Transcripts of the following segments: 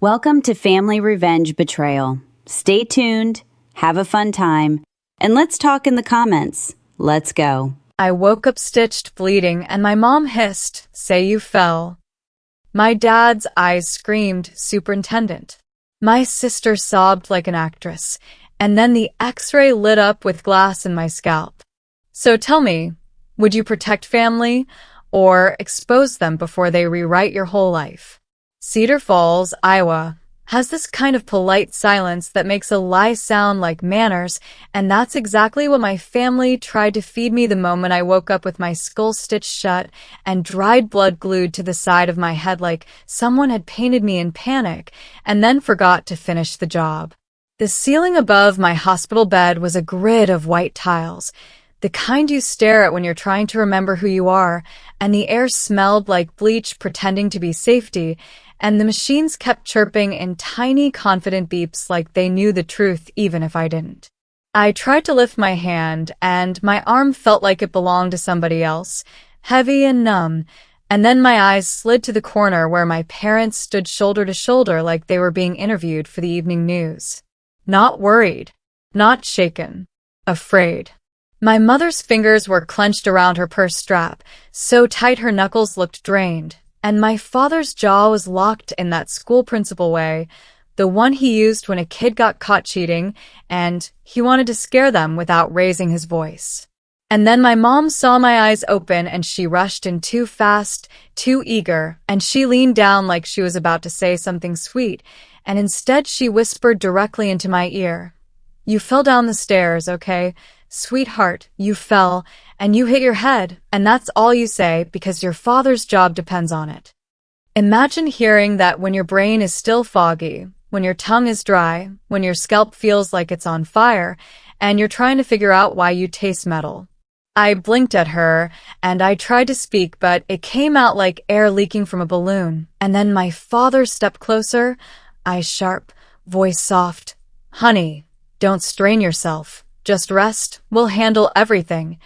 Welcome to Family Revenge Betrayal. Stay tuned, have a fun time, and let's talk in the comments. Let's go. I woke up stitched, bleeding, and my mom hissed, "Say you fell." My dad's eyes screamed, "Superintendent." My sister sobbed like an actress, and then the x-ray lit up with glass in my scalp. So tell me, would you protect family or expose them before they rewrite your whole life? Cedar Falls, Iowa, has this kind of polite silence that makes a lie sound like manners, and that's exactly what my family tried to feed me the moment I woke up with my skull stitched shut and dried blood glued to the side of my head like someone had painted me in panic and then forgot to finish the job. The ceiling above my hospital bed was a grid of white tiles, the kind you stare at when you're trying to remember who you are, and the air smelled like bleach pretending to be safety, and the machines kept chirping in tiny, confident beeps like they knew the truth even if I didn't. I tried to lift my hand, and my arm felt like it belonged to somebody else, heavy and numb, and then my eyes slid to the corner where my parents stood shoulder to shoulder like they were being interviewed for the evening news. Not worried, not shaken, afraid. My mother's fingers were clenched around her purse strap, so tight her knuckles looked drained, and my father's jaw was locked in that school principal way, the one he used when a kid got caught cheating, and he wanted to scare them without raising his voice. And then my mom saw my eyes open and she rushed in too fast, too eager, and she leaned down like she was about to say something sweet, and instead she whispered directly into my ear, "You fell down the stairs, okay? Sweetheart, you fell, and you hit your head, and that's all you say because your father's job depends on it." Imagine hearing that when your brain is still foggy, when your tongue is dry, when your scalp feels like it's on fire, and you're trying to figure out why you taste metal. I blinked at her, and I tried to speak, but it came out like air leaking from a balloon. And then my father stepped closer, eyes sharp, voice soft. "Honey, don't strain yourself. Just rest, we'll handle everything."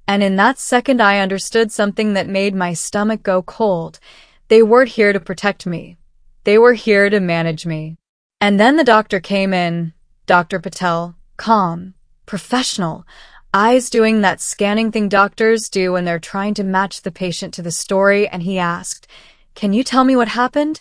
And in that second I understood something that made my stomach go cold. They weren't here to protect me. They were here to manage me. And then the doctor came in, Dr. Patel, calm, professional, eyes doing that scanning thing doctors do when they're trying to match the patient to the story, and he asked, "Can you tell me what happened?"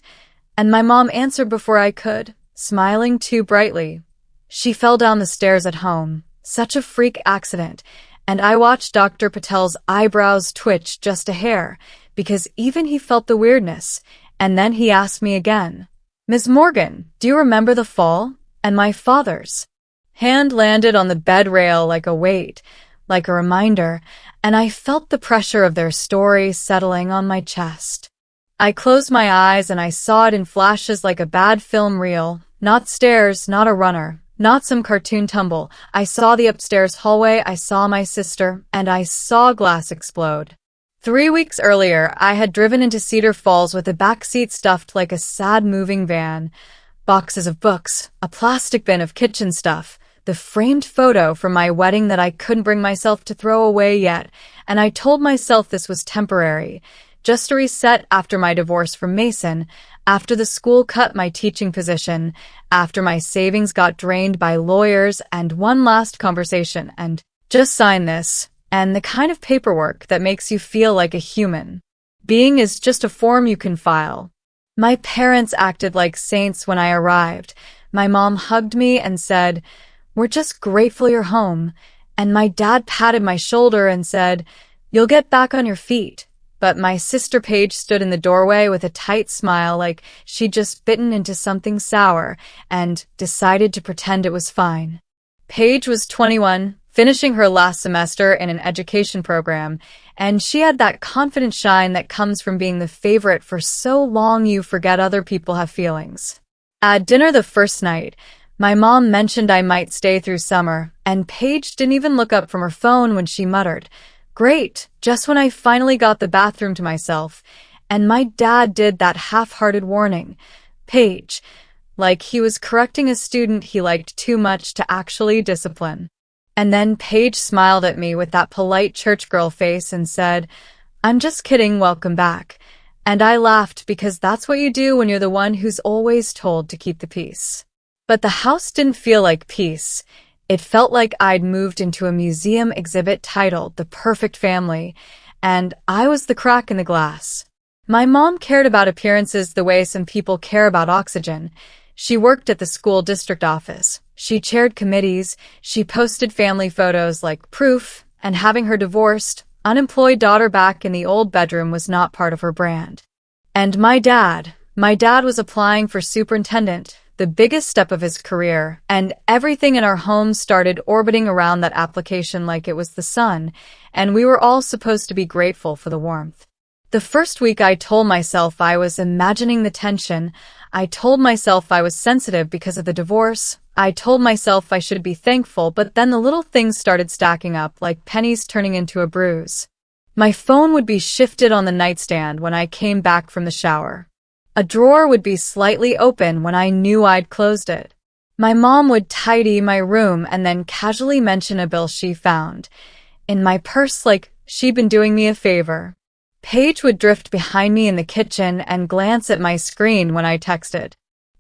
And my mom answered before I could, smiling too brightly. "She fell down the stairs at home. Such a freak accident." And I watched Dr. Patel's eyebrows twitch just a hair, because even he felt the weirdness. And then he asked me again, "Ms. Morgan, do you remember the fall?" And my father's hand landed on the bed rail like a weight, like a reminder, and I felt the pressure of their story settling on my chest. I closed my eyes and I saw it in flashes like a bad film reel. Not stairs, not a runner, not some cartoon tumble. I saw the upstairs hallway, I saw my sister, and I saw glass explode. 3 weeks earlier, I had driven into Cedar Falls with a backseat stuffed like a sad moving van. Boxes of books, a plastic bin of kitchen stuff, the framed photo from my wedding that I couldn't bring myself to throw away yet, and I told myself this was temporary, just a reset after my divorce from Mason, after the school cut my teaching position, after my savings got drained by lawyers, and one last conversation, and just sign this, and the kind of paperwork that makes you feel like a human. Being is just a form you can file. My parents acted like saints when I arrived. My mom hugged me and said, "We're just grateful you're home." And my dad patted my shoulder and said, "You'll get back on your feet." But my sister Paige stood in the doorway with a tight smile like she'd just bitten into something sour and decided to pretend it was fine. Paige was 21, finishing her last semester in an education program, and she had that confident shine that comes from being the favorite for so long you forget other people have feelings. At dinner the first night, my mom mentioned I might stay through summer, and Paige didn't even look up from her phone when she muttered, "Great," just when I finally got the bathroom to myself, and my dad did that half-hearted warning, "Paige," like he was correcting a student he liked too much to actually discipline. And then Paige smiled at me with that polite church girl face and said, "I'm just kidding, welcome back." And I laughed because that's what you do when you're the one who's always told to keep the peace. But the house didn't feel like peace. It felt like I'd moved into a museum exhibit titled The Perfect Family, and I was the crack in the glass. My mom cared about appearances the way some people care about oxygen. She worked at the school district office. She chaired committees. She posted family photos like proof, and having her divorced, unemployed daughter back in the old bedroom was not part of her brand. And my dad was applying for superintendent, the biggest step of his career, and everything in our home started orbiting around that application like it was the sun, and we were all supposed to be grateful for the warmth. The first week I told myself I was imagining the tension. I told myself I was sensitive because of the divorce. I told myself I should be thankful, but then the little things started stacking up like pennies turning into a bruise. My phone would be shifted on the nightstand when I came back from the shower. A drawer would be slightly open when I knew I'd closed it. My mom would tidy my room and then casually mention a bill she found in my purse like she'd been doing me a favor. Paige would drift behind me in the kitchen and glance at my screen when I texted.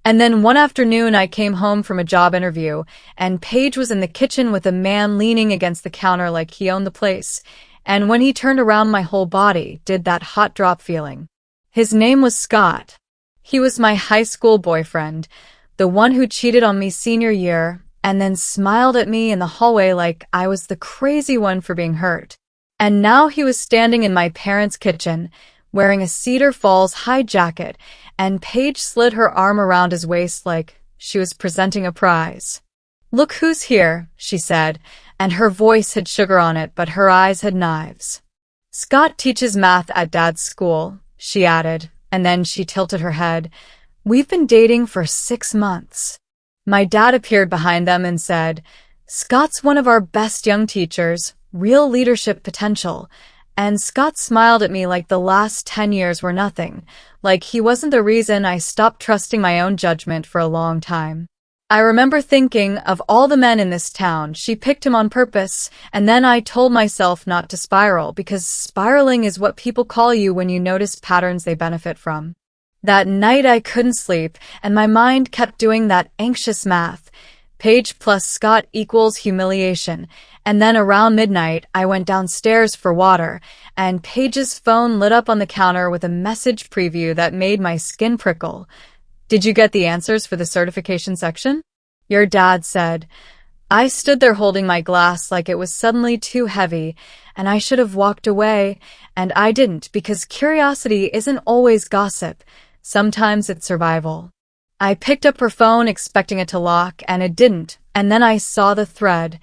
And then one afternoon I came home from a job interview, and Paige was in the kitchen with a man leaning against the counter like he owned the place, and when he turned around my whole body did that hot drop feeling. His name was Scott. He was my high school boyfriend, the one who cheated on me senior year, and then smiled at me in the hallway like I was the crazy one for being hurt. And now he was standing in my parents' kitchen, wearing a Cedar Falls high jacket, and Paige slid her arm around his waist like she was presenting a prize. "Look who's here," she said, and her voice had sugar on it, but her eyes had knives. "Scott teaches math at Dad's school," she added, and then she tilted her head. "We've been dating for 6 months. My dad appeared behind them and said, "Scott's one of our best young teachers, real leadership potential." And Scott smiled at me like the last 10 years were nothing, like he wasn't the reason I stopped trusting my own judgment for a long time. I remember thinking, of all the men in this town, she picked him on purpose, and then I told myself not to spiral, because spiraling is what people call you when you notice patterns they benefit from. That night I couldn't sleep, and my mind kept doing that anxious math. Paige plus Scott equals humiliation. And then around midnight, I went downstairs for water, and Paige's phone lit up on the counter with a message preview that made my skin prickle. "Did you get the answers for the certification section?" Your dad said. I stood there holding my glass like it was suddenly too heavy, and I should have walked away, and I didn't, because curiosity isn't always gossip. Sometimes it's survival. I picked up her phone expecting it to lock, and it didn't, and then I saw the thread.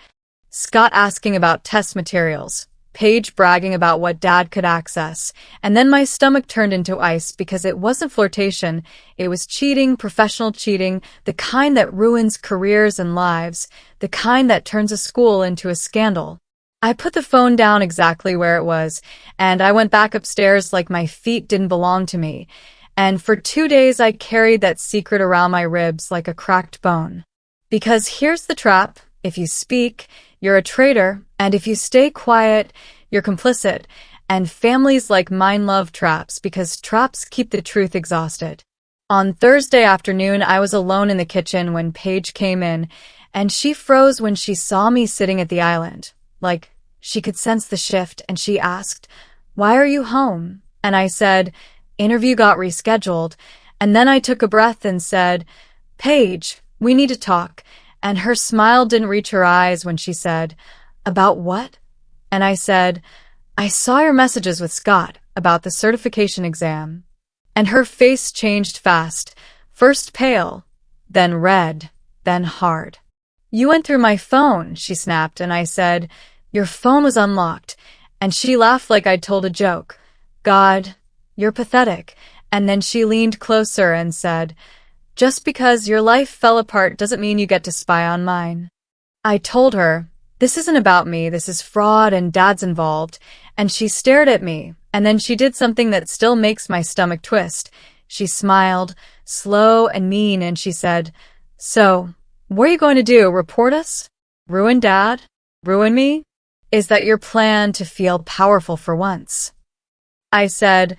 Scott asking about test materials, Paige bragging about what Dad could access, and then my stomach turned into ice because it wasn't flirtation, it was cheating, professional cheating, the kind that ruins careers and lives, the kind that turns a school into a scandal. I put the phone down exactly where it was, and I went back upstairs like my feet didn't belong to me, and for 2 days I carried that secret around my ribs like a cracked bone. Because here's the trap: if you speak, you're a traitor, and if you stay quiet, you're complicit. And families like mine love traps because traps keep the truth exhausted. On Thursday afternoon, I was alone in the kitchen when Paige came in, and she froze when she saw me sitting at the island. Like, she could sense the shift, and she asked, "Why are you home?" And I said, "Interview got rescheduled." And then I took a breath and said, "Paige, we need to talk." And her smile didn't reach her eyes when she said, "About what?" And I said, "I saw your messages with Scott about the certification exam." And her face changed fast, first pale, then red, then hard. "You went through my phone," she snapped, and I said, "Your phone was unlocked." And she laughed like I'd told a joke. "God, you're pathetic." And then she leaned closer and said, "Just because your life fell apart doesn't mean you get to spy on mine." I told her, "This isn't about me, this is fraud and Dad's involved." And she stared at me, and then she did something that still makes my stomach twist. She smiled, slow and mean, and she said, "So, what are you going to do, report us? Ruin Dad? Ruin me? Is that your plan to feel powerful for once?" I said,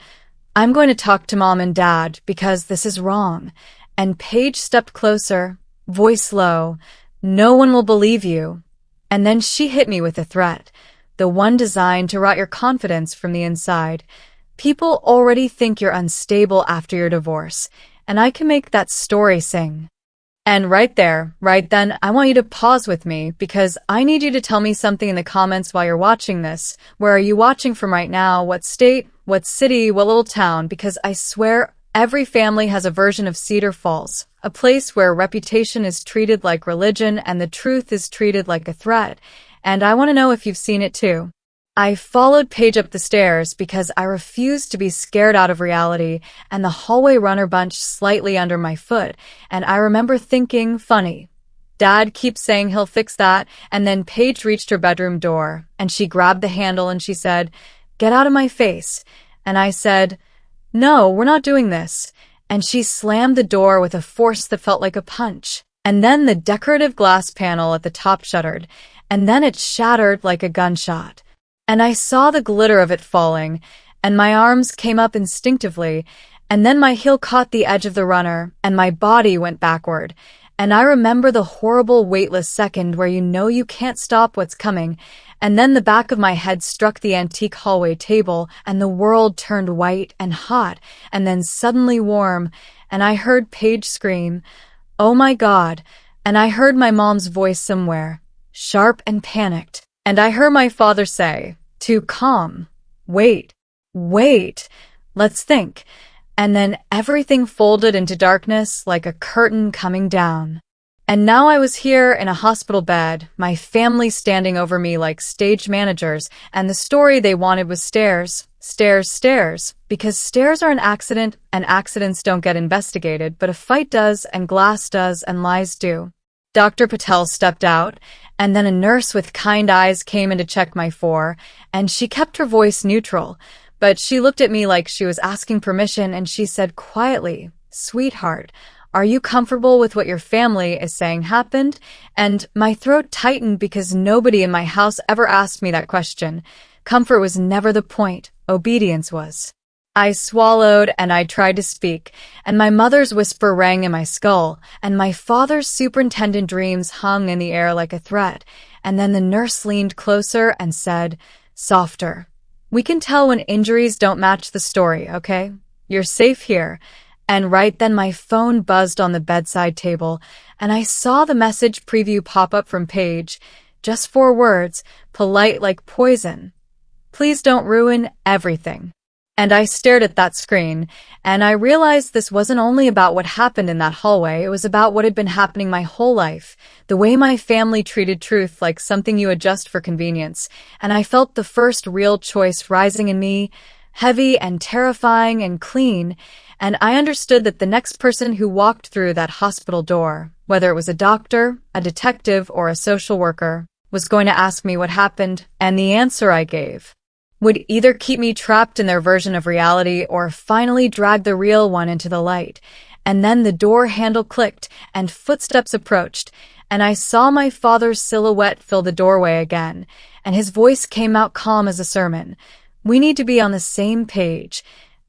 I'm going to talk to Mom and Dad because this is wrong. And Paige stepped closer, voice low. No one will believe you. And then she hit me with a threat, the one designed to rot your confidence from the inside. People already think you're unstable after your divorce, and I can make that story sing. And right there, right then, I want you to pause with me because I need you to tell me something in the comments while you're watching this. Where are you watching from right now? What state? What city? What little town? Because I swear every family has a version of Cedar Falls, a place where reputation is treated like religion and the truth is treated like a threat. And I want to know if you've seen it too. I followed Paige up the stairs because I refused to be scared out of reality, and the hallway runner bunched slightly under my foot, and I remember thinking, funny. Dad keeps saying he'll fix that, and then Paige reached her bedroom door, and she grabbed the handle and she said, "Get out of my face." And I said, "No, we're not doing this." And she slammed the door with a force that felt like a punch. And then the decorative glass panel at the top shuddered, and then it shattered like a gunshot. And I saw the glitter of it falling, and my arms came up instinctively, and then my heel caught the edge of the runner, and my body went backward. And I remember the horrible weightless second where you know you can't stop what's coming, and then the back of my head struck the antique hallway table, and the world turned white and hot, and then suddenly warm, and I heard Paige scream, "Oh my God," and I heard my mom's voice somewhere, sharp and panicked. And I heard my father say, too calm, wait, let's think. And then everything folded into darkness like a curtain coming down. And now I was here in a hospital bed, my family standing over me like stage managers, and the story they wanted was stairs, stairs, stairs, because stairs are an accident and accidents don't get investigated, but a fight does and glass does and lies do. Dr. Patel stepped out, and then a nurse with kind eyes came in to check my four, and she kept her voice neutral, but she looked at me like she was asking permission, and she said quietly, "Sweetheart, are you comfortable with what your family is saying happened?" And my throat tightened because nobody in my house ever asked me that question. Comfort was never the point, obedience was. I swallowed and I tried to speak, and my mother's whisper rang in my skull, and my father's superintendent dreams hung in the air like a threat, and then the nurse leaned closer and said, "Softer. We can tell when injuries don't match the story, okay? You're safe here." And right then my phone buzzed on the bedside table, and I saw the message preview pop up from Paige. Just 4 words, polite like poison. "Please don't ruin everything." And I stared at that screen, and I realized this wasn't only about what happened in that hallway, it was about what had been happening my whole life, the way my family treated truth like something you adjust for convenience, and I felt the first real choice rising in me, heavy and terrifying and clean, and I understood that the next person who walked through that hospital door, whether it was a doctor, a detective, or a social worker, was going to ask me what happened, and the answer I gave would either keep me trapped in their version of reality or finally drag the real one into the light. And then the door handle clicked and footsteps approached, and I saw my father's silhouette fill the doorway again, and his voice came out calm as a sermon. "We need to be on the same page."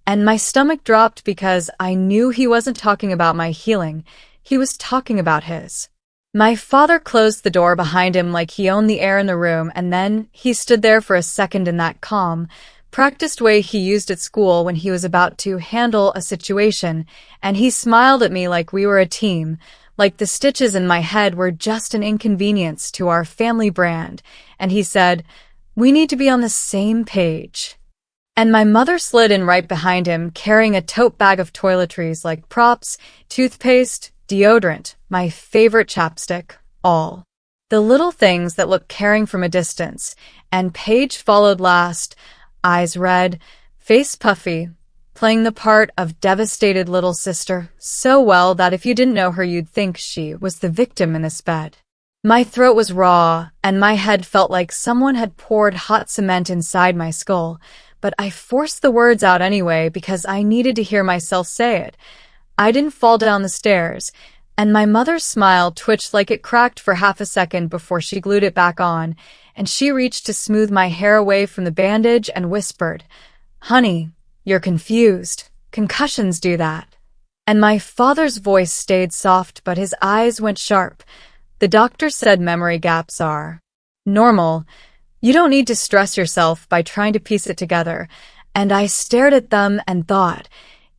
And my stomach dropped because I knew he wasn't talking about my healing. He was talking about his. My father closed the door behind him like he owned the air in the room, and then he stood there for a second in that calm, practiced way he used at school when he was about to handle a situation, and he smiled at me like we were a team, like the stitches in my head were just an inconvenience to our family brand, and he said, "We need to be on the same page." And my mother slid in right behind him, carrying a tote bag of toiletries like props, toothpaste, deodorant, my favorite chapstick, all. The little things that look caring from a distance, and Paige followed last, eyes red, face puffy, playing the part of devastated little sister so well that if you didn't know her you'd think she was the victim in this bed. My throat was raw, and my head felt like someone had poured hot cement inside my skull, but I forced the words out anyway because I needed to hear myself say it. I didn't fall down the stairs, and my mother's smile twitched like it cracked for half a second before she glued it back on, and she reached to smooth my hair away from the bandage and whispered, "Honey, You're confused. Concussions do that. And my father's voice stayed soft, but his eyes went sharp. The doctor said memory gaps are normal. You don't need to stress yourself by trying to piece it together. And I stared at them and thought,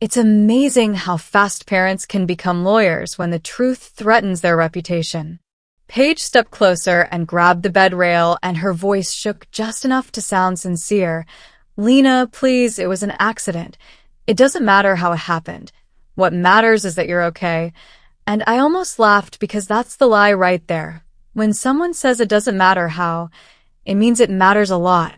it's amazing how fast parents can become lawyers when the truth threatens their reputation. Paige stepped closer and grabbed the bed rail, and her voice shook just enough to sound sincere. Lena, please, it was an accident. It doesn't matter how it happened. What matters is that you're okay. And I almost laughed because that's the lie right there. When someone says it doesn't matter how, it means it matters a lot,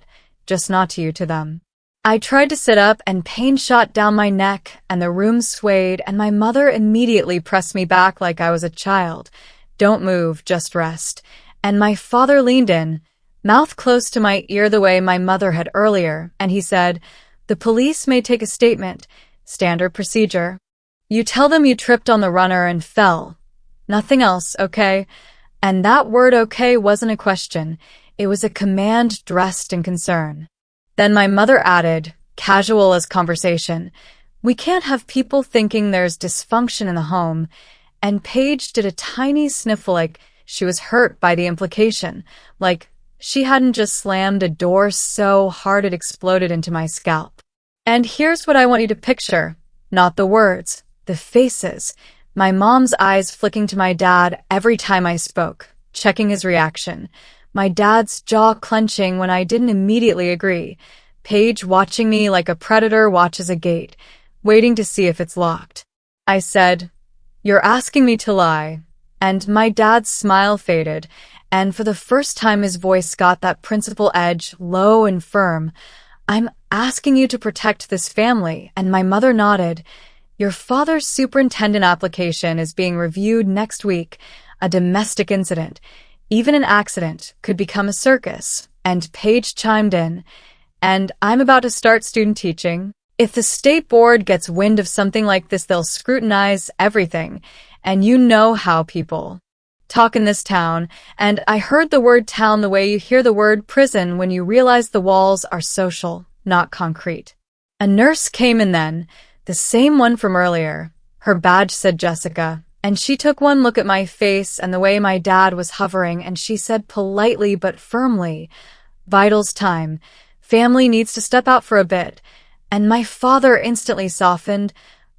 just not to you, to them. I tried to sit up and pain shot down my neck and the room swayed and my mother immediately pressed me back like I was a child. Don't move, just rest. And my father leaned in, mouth close to my ear the way my mother had earlier, and he said, the police may take a statement. Standard procedure. You tell them you tripped on the runner and fell. Nothing else, okay? And that word okay wasn't a question. It was a command dressed in concern. Then my mother added, casual as conversation, we can't have people thinking there's dysfunction in the home. And Paige did a tiny sniffle like she was hurt by the implication, like she hadn't just slammed a door so hard it exploded into my scalp. And here's what I want you to picture, not the words, the faces. My mom's eyes flicking to my dad every time I spoke, checking his reaction. My dad's jaw clenching when I didn't immediately agree. Paige watching me like a predator watches a gate, waiting to see if it's locked. I said, you're asking me to lie. And my dad's smile faded, and for the first time his voice got that principal edge, low and firm. I'm asking you to protect this family, and my mother nodded. Your father's superintendent application is being reviewed next week. A domestic incident. Even an accident could become a circus. And Paige chimed in. And I'm about to start student teaching. If the state board gets wind of something like this, they'll scrutinize everything. And you know how people talk in this town. And I heard the word town the way you hear the word prison when you realize the walls are social, not concrete. A nurse came in then, the same one from earlier. Her badge said Jessica. And she took one look at my face and the way my dad was hovering, and she said politely but firmly, vitals time. Family needs to step out for a bit. And my father instantly softened.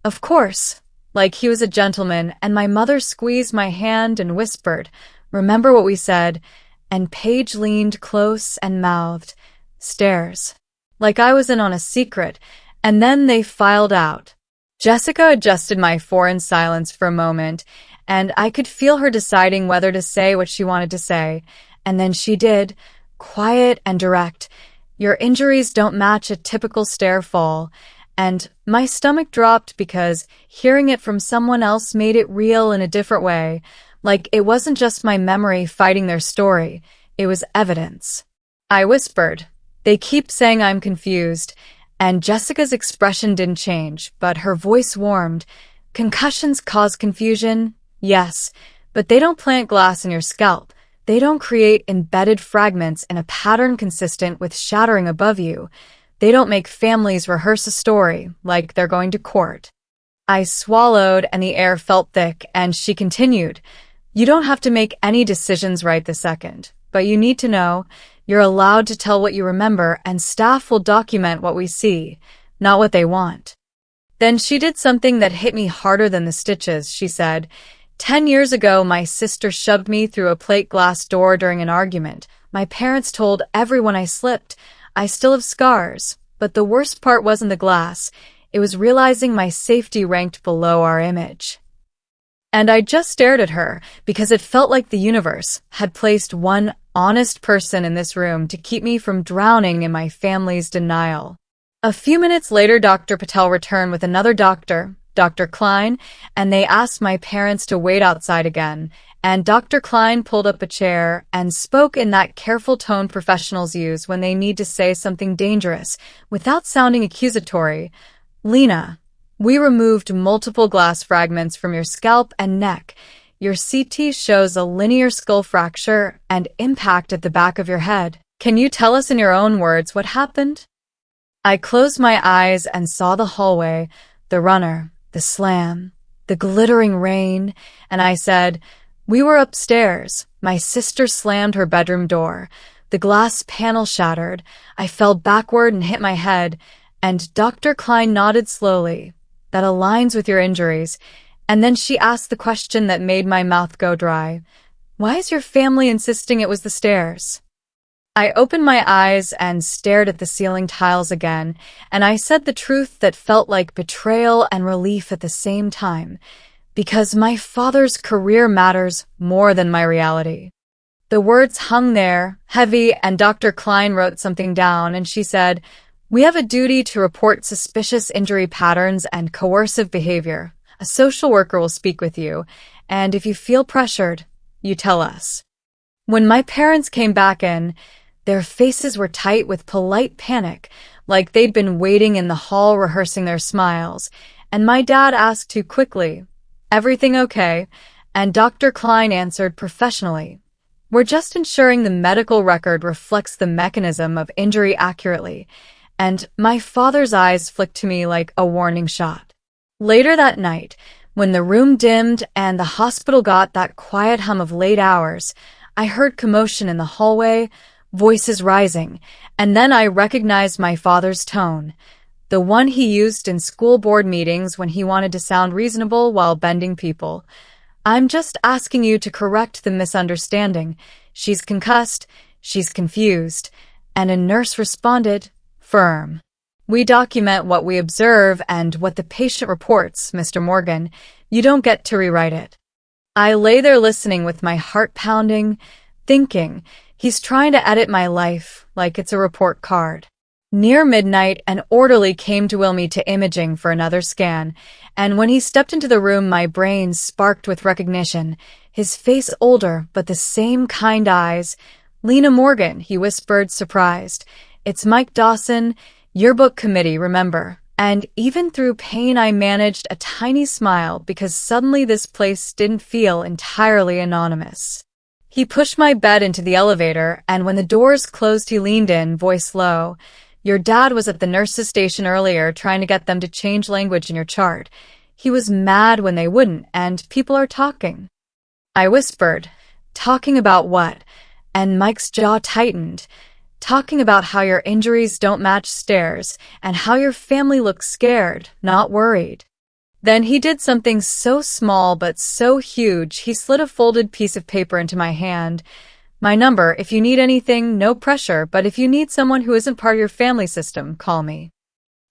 Of course, like he was a gentleman, and my mother squeezed my hand and whispered, remember what we said? And Paige leaned close and mouthed, stairs. Like I was in on a secret, and then they filed out. Jessica adjusted my foreign silence for a moment, and I could feel her deciding whether to say what she wanted to say. And then she did, quiet and direct. Your injuries don't match a typical stair fall. And my stomach dropped because hearing it from someone else made it real in a different way. Like it wasn't just my memory fighting their story. It was evidence. I whispered, they keep saying I'm confused. And Jessica's expression didn't change, but her voice warmed. Concussions cause confusion? Yes, but they don't plant glass in your scalp. They don't create embedded fragments in a pattern consistent with shattering above you. They don't make families rehearse a story like they're going to court. I swallowed and the air felt thick, and she continued, you don't have to make any decisions right this second, but you need to know. You're allowed to tell what you remember, and staff will document what we see, not what they want. Then she did something that hit me harder than the stitches. She said, 10 years ago, my sister shoved me through a plate glass door during an argument. My parents told everyone I slipped. I still have scars, but the worst part wasn't the glass. It was realizing my safety ranked below our image. And I just stared at her because it felt like the universe had placed one honest person in this room to keep me from drowning in my family's denial. A few minutes later, Dr. Patel returned with another doctor, Dr. Klein, and they asked my parents to wait outside again. And Dr. Klein pulled up a chair and spoke in that careful tone professionals use when they need to say something dangerous without sounding accusatory. Lena, we removed multiple glass fragments from your scalp and neck. Your CT shows a linear skull fracture and impact at the back of your head. Can you tell us in your own words what happened? I closed my eyes and saw the hallway, the runner, the slam, the glittering rain, and I said, "We were upstairs. My sister slammed her bedroom door. The glass panel shattered. I fell backward and hit my head, and Dr. Klein nodded slowly. That aligns with your injuries." And then she asked the question that made my mouth go dry. "Why is your family insisting it was the stairs?" I opened my eyes and stared at the ceiling tiles again, and I said the truth that felt like betrayal and relief at the same time, because my father's career matters more than my reality. The words hung there, heavy, and Dr. Klein wrote something down, and she said, "We have a duty to report suspicious injury patterns and coercive behavior. A social worker will speak with you, and if you feel pressured, you tell us." When my parents came back in, their faces were tight with polite panic, like they'd been waiting in the hall rehearsing their smiles, and my dad asked too quickly, "Everything okay?" And Dr. Klein answered professionally, "We're just ensuring the medical record reflects the mechanism of injury accurately." And my father's eyes flicked to me like a warning shot. Later that night, when the room dimmed and the hospital got that quiet hum of late hours, I heard commotion in the hallway, voices rising, and then I recognized my father's tone, the one he used in school board meetings when he wanted to sound reasonable while bending people. "I'm just asking you to correct the misunderstanding. She's concussed, she's confused." And a nurse responded, firm. "We document what we observe and what the patient reports, Mr. Morgan. You don't get to rewrite it." I lay there listening with my heart pounding, thinking, he's trying to edit my life like it's a report card. Near midnight, an orderly came to wheel me to imaging for another scan, and when he stepped into the room, my brain sparked with recognition. His face older, but the same kind eyes. "Lena Morgan," he whispered, surprised. "It's Mike Dawson, yearbook committee, remember?" And even through pain, I managed a tiny smile because suddenly this place didn't feel entirely anonymous. He pushed my bed into the elevator, and when the doors closed, he leaned in, voice low. "Your dad was at the nurse's station earlier trying to get them to change language in your chart. He was mad when they wouldn't, and people are talking." I whispered, "Talking about what?" And Mike's jaw tightened. "Talking about how your injuries don't match stairs, and how your family looks scared, not worried." Then he did something so small but so huge, he slid a folded piece of paper into my hand. "My number, if you need anything, no pressure, but if you need someone who isn't part of your family system, call me."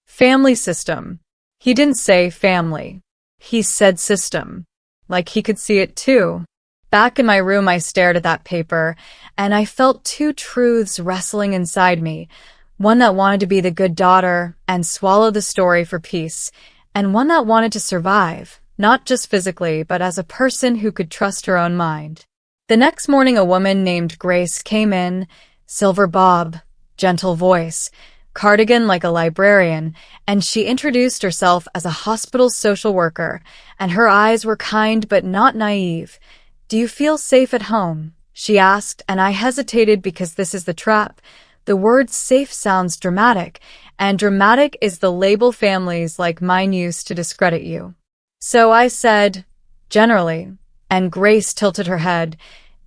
Family system. He didn't say family. He said system. Like he could see it too. Back in my room, I stared at that paper, and I felt two truths wrestling inside me. One that wanted to be the good daughter and swallow the story for peace, and one that wanted to survive, not just physically, but as a person who could trust her own mind. The next morning, a woman named Grace came in, silver bob, gentle voice, cardigan like a librarian, and she introduced herself as a hospital social worker, and her eyes were kind but not naive. "Do you feel safe at home?" she asked, and I hesitated because this is the trap. The word safe sounds dramatic, and dramatic is the label families like mine use to discredit you. So I said, "Generally," and Grace tilted her head.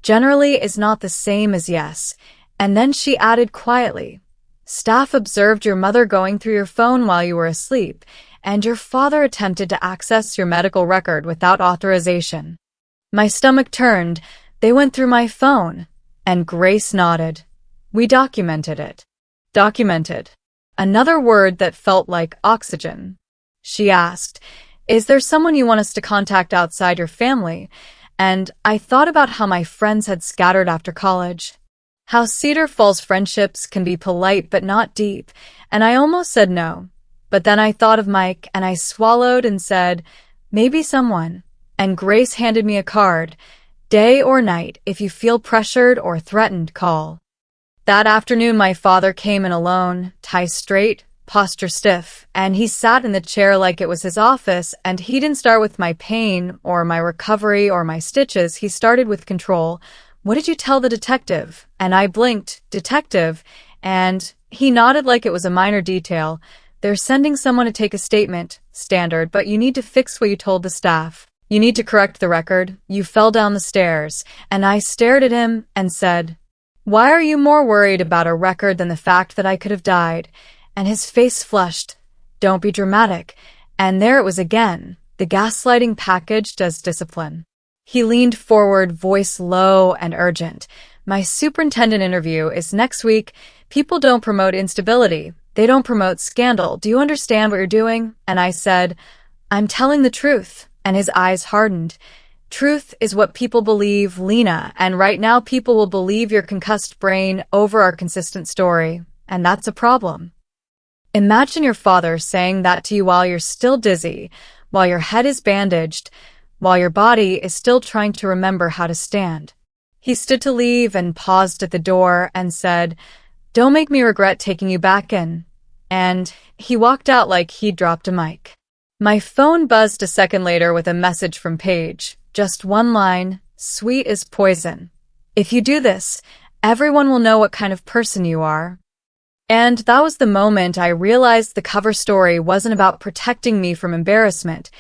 "Generally is not the same as yes." And then she added quietly, "Staff observed your mother going through your phone while you were asleep, and your father attempted to access your medical record without authorization." My stomach turned. "They went through my phone." And Grace nodded. "We documented it." Documented. Another word that felt like oxygen. She asked, "Is there someone you want us to contact outside your family?" And I thought about how my friends had scattered after college. How Cedar Falls friendships can be polite but not deep, and I almost said no. But then I thought of Mike, and I swallowed and said, "Maybe someone." And Grace handed me a card. "Day or night, if you feel pressured or threatened, call." That afternoon, my father came in alone, tie straight, posture stiff, and he sat in the chair like it was his office, and he didn't start with my pain or my recovery or my stitches. He started with control. "What did you tell the detective?" And I blinked, "Detective?" And He nodded like it was a minor detail. They're sending someone to take a statement. Standard, but you need to fix what you told the staff. You need to correct the record. You fell down the stairs. And I stared at him and said, "Why are you more worried about a record than the fact that I could have died?" And his face flushed. "Don't be dramatic." And there it was again. The gaslighting packaged as discipline. He leaned forward, voice low and urgent. "My superintendent interview is next week. People don't promote instability. They don't promote scandal. Do you understand what you're doing?" And I said, "I'm telling the truth." And his eyes hardened. "Truth is what people believe, Lena, and right now people will believe your concussed brain over our consistent story. And that's a problem." Imagine your father saying that to you while you're still dizzy, while your head is bandaged, while your body is still trying to remember how to stand. He stood to leave and paused at the door and said, "Don't make me regret taking you back in." And he walked out like he'd dropped a mic. My phone buzzed a second later with a message from Paige. Just one line, "Sweet is poison. If you do this, everyone will know what kind of person you are." And that was the moment I realized the cover story wasn't about protecting me from embarrassment.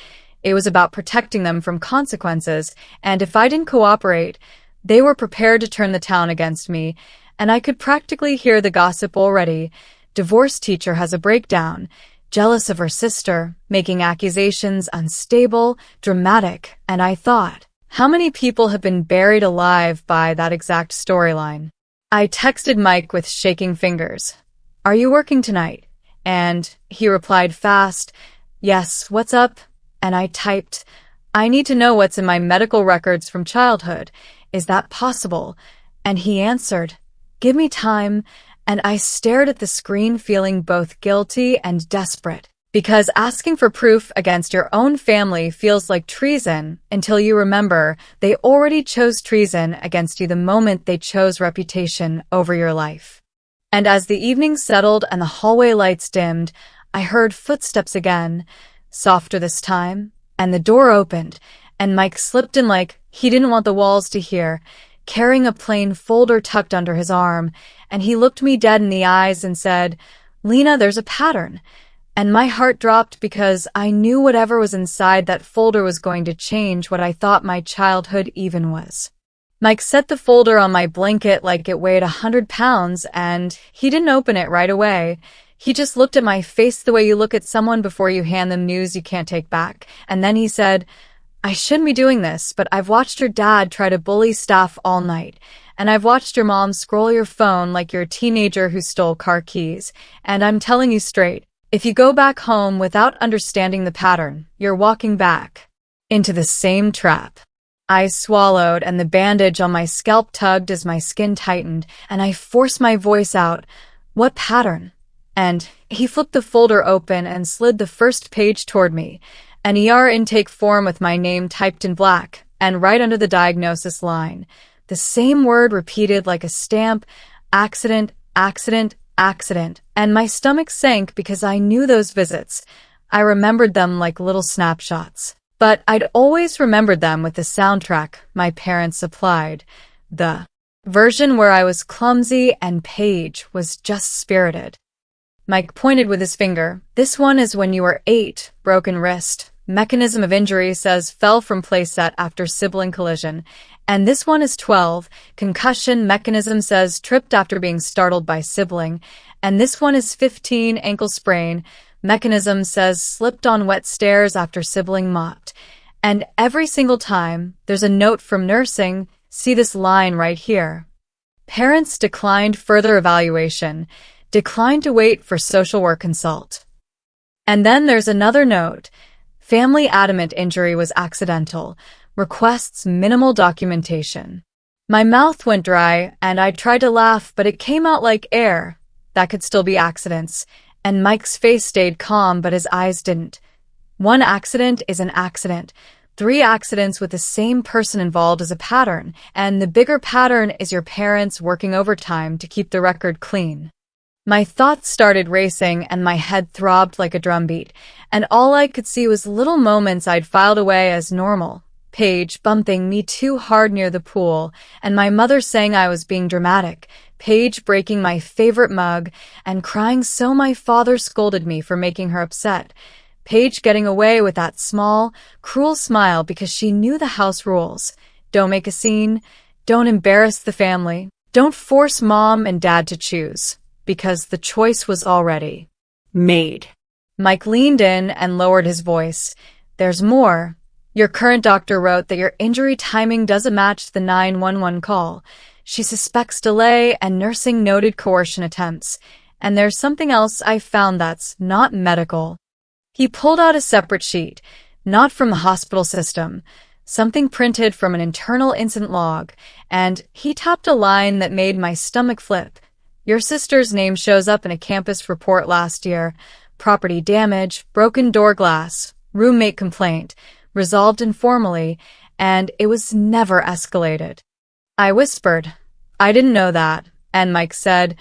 It was about protecting them from consequences, and if I didn't cooperate, they were prepared to turn the town against me, and I could practically hear the gossip already. Divorce teacher has a breakdown, jealous of her sister, making accusations unstable, dramatic, and I thought, how many people have been buried alive by that exact storyline? I texted Mike with shaking fingers. "Are you working tonight?" And he replied fast, "Yes, what's up?" And I typed, "I need to know what's in my medical records from childhood. Is that possible?" And he answered, "Give me time." And I stared at the screen feeling both guilty and desperate. Because asking for proof against your own family feels like treason until you remember they already chose treason against you the moment they chose reputation over your life. And as the evening settled and the hallway lights dimmed, I heard footsteps again, softer this time, and the door opened, and Mike slipped in like he didn't want the walls to hear, carrying a plain folder tucked under his arm, and he looked me dead in the eyes and said, "Lena, there's a pattern." And my heart dropped because I knew whatever was inside that folder was going to change what I thought my childhood even was. Mike set the folder on my blanket like it weighed 100 pounds, and he didn't open it right away. He just looked at my face the way you look at someone before you hand them news you can't take back. And then he said, "I shouldn't be doing this, but I've watched your dad try to bully staff all night. And I've watched your mom scroll your phone like you're a teenager who stole car keys. And I'm telling you straight, if you go back home without understanding the pattern, you're walking back into the same trap." I swallowed, and the bandage on my scalp tugged as my skin tightened, and I forced my voice out, "What pattern?" And he flipped the folder open and slid the first page toward me, an ER intake form with my name typed in black, and right under the diagnosis line, the same word repeated like a stamp, accident, accident, accident, and my stomach sank because I knew those visits. I remembered them like little snapshots. But I'd always remembered them with the soundtrack my parents supplied, the version where I was clumsy and Paige was just spirited. Mike pointed with his finger. "This one is when you were 8, broken wrist. Mechanism of injury says fell from playset after sibling collision. And this one is 12. Concussion mechanism says tripped after being startled by sibling. And this one is 15. Ankle sprain. Mechanism says slipped on wet stairs after sibling mopped." And every single time, there's a note from nursing. See this line right here. Parents declined further evaluation. Declined to wait for social work consult. And then there's another note. Family adamant injury was accidental. Requests minimal documentation. My mouth went dry, and I tried to laugh, but it came out like air. That could still be accidents. And Mike's face stayed calm, but his eyes didn't. One accident is an accident. 3 accidents with the same person involved is a pattern, and the bigger pattern is your parents working overtime to keep the record clean. My thoughts started racing, and my head throbbed like a drumbeat, and all I could see was little moments I'd filed away as normal. Paige bumping me too hard near the pool, and my mother saying I was being dramatic, Paige breaking my favorite mug and crying so my father scolded me for making her upset, Paige getting away with that small, cruel smile because she knew the house rules. Don't make a scene, don't embarrass the family, don't force mom and dad to choose, because the choice was already made. Mike leaned in and lowered his voice. There's more. Your current doctor wrote that your injury timing doesn't match the 911 call. She suspects delay and nursing noted coercion attempts. And there's something else I found that's not medical. He pulled out a separate sheet, not from the hospital system, something printed from an internal incident log, and he tapped a line that made my stomach flip. Your sister's name shows up in a campus report last year. Property damage, broken door glass, roommate complaint, resolved informally, and it was never escalated. I whispered, I didn't know that, and Mike said,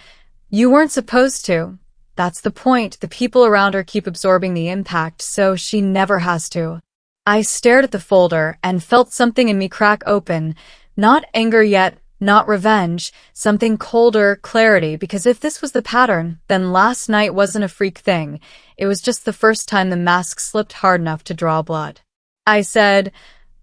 you weren't supposed to. That's the point. The people around her keep absorbing the impact, so she never has to. I stared at the folder and felt something in me crack open. Not anger yet, not revenge, something colder, clarity, because if this was the pattern, then last night wasn't a freak thing. It was just the first time the mask slipped hard enough to draw blood. I said,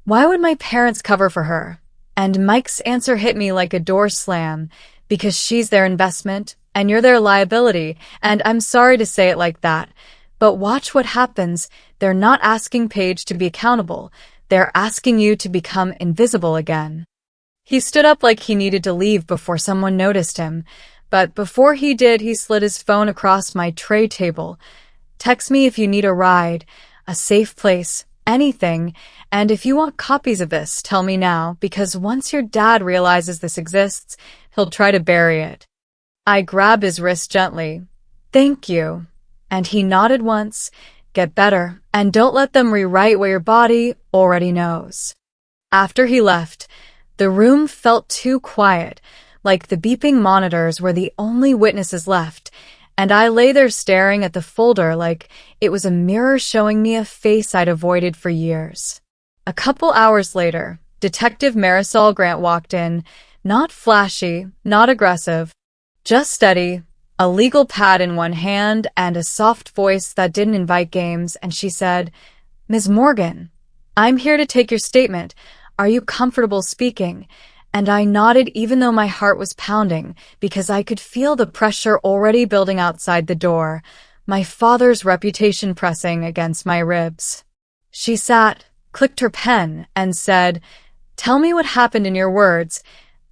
why would my parents cover for her? And Mike's answer hit me like a door slam. Because she's their investment, and you're their liability, and I'm sorry to say it like that. But watch what happens. They're not asking Paige to be accountable. They're asking you to become invisible again. He stood up like he needed to leave before someone noticed him. But before he did, he slid his phone across my tray table. Text me if you need a ride, a safe place, anything. And if you want copies of this, tell me now, because once your dad realizes this exists, he'll try to bury it. I grabbed his wrist gently. Thank you. And he nodded once. Get better, and don't let them rewrite what your body already knows. After he left, the room felt too quiet, like the beeping monitors were the only witnesses left, and I lay there staring at the folder like it was a mirror showing me a face I'd avoided for years. A couple hours later, Detective Marisol Grant walked in, not flashy, not aggressive, just steady, a legal pad in one hand and a soft voice that didn't invite games, and she said, Ms. Morgan, I'm here to take your statement. Are you comfortable speaking? And I nodded even though my heart was pounding, because I could feel the pressure already building outside the door, my father's reputation pressing against my ribs. She sat, clicked her pen, and said, Tell me what happened in your words.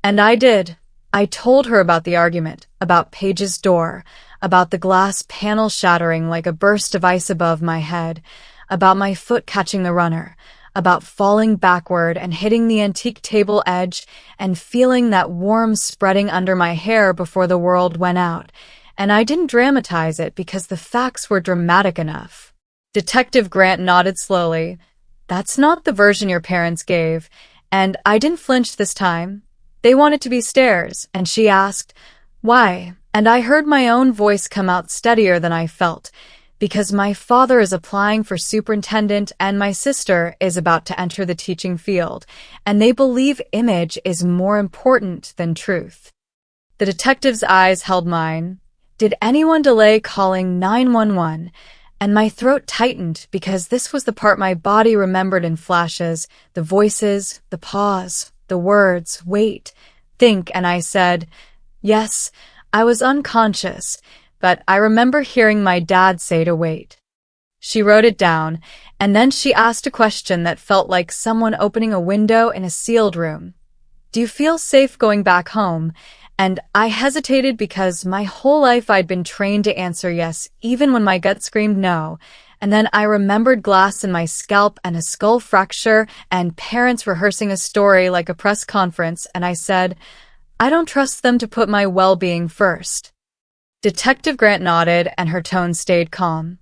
And I did. I told her about the argument, about Paige's door, about the glass panel shattering like a burst of ice above my head, about my foot catching the runner, about falling backward and hitting the antique table edge and feeling that warmth spreading under my hair before the world went out. And I didn't dramatize it because the facts were dramatic enough. Detective Grant nodded slowly. That's not the version your parents gave. And I didn't flinch this time. They wanted to be stairs, and she asked, why? And I heard my own voice come out steadier than I felt, because my father is applying for superintendent and my sister is about to enter the teaching field, and they believe image is more important than truth. The detective's eyes held mine. Did anyone delay calling 911? And my throat tightened because this was the part my body remembered in flashes, the voices, the pause, the words, wait, think, and I said, yes, I was unconscious, but I remember hearing my dad say to wait. She wrote it down, and then she asked a question that felt like someone opening a window in a sealed room. Do you feel safe going back home? And I hesitated because my whole life I'd been trained to answer yes, even when my gut screamed no. And then I remembered glass in my scalp and a skull fracture and parents rehearsing a story like a press conference, and I said, I don't trust them to put my well-being first. Detective Grant nodded and her tone stayed calm.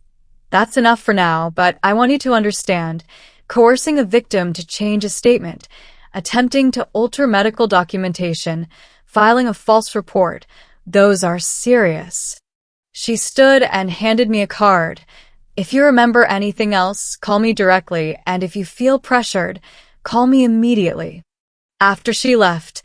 That's enough for now, but I want you to understand, coercing a victim to change a statement, attempting to alter medical documentation, filing a false report, those are serious. She stood and handed me a card. If you remember anything else, call me directly, and if you feel pressured, Call me immediately. After she left,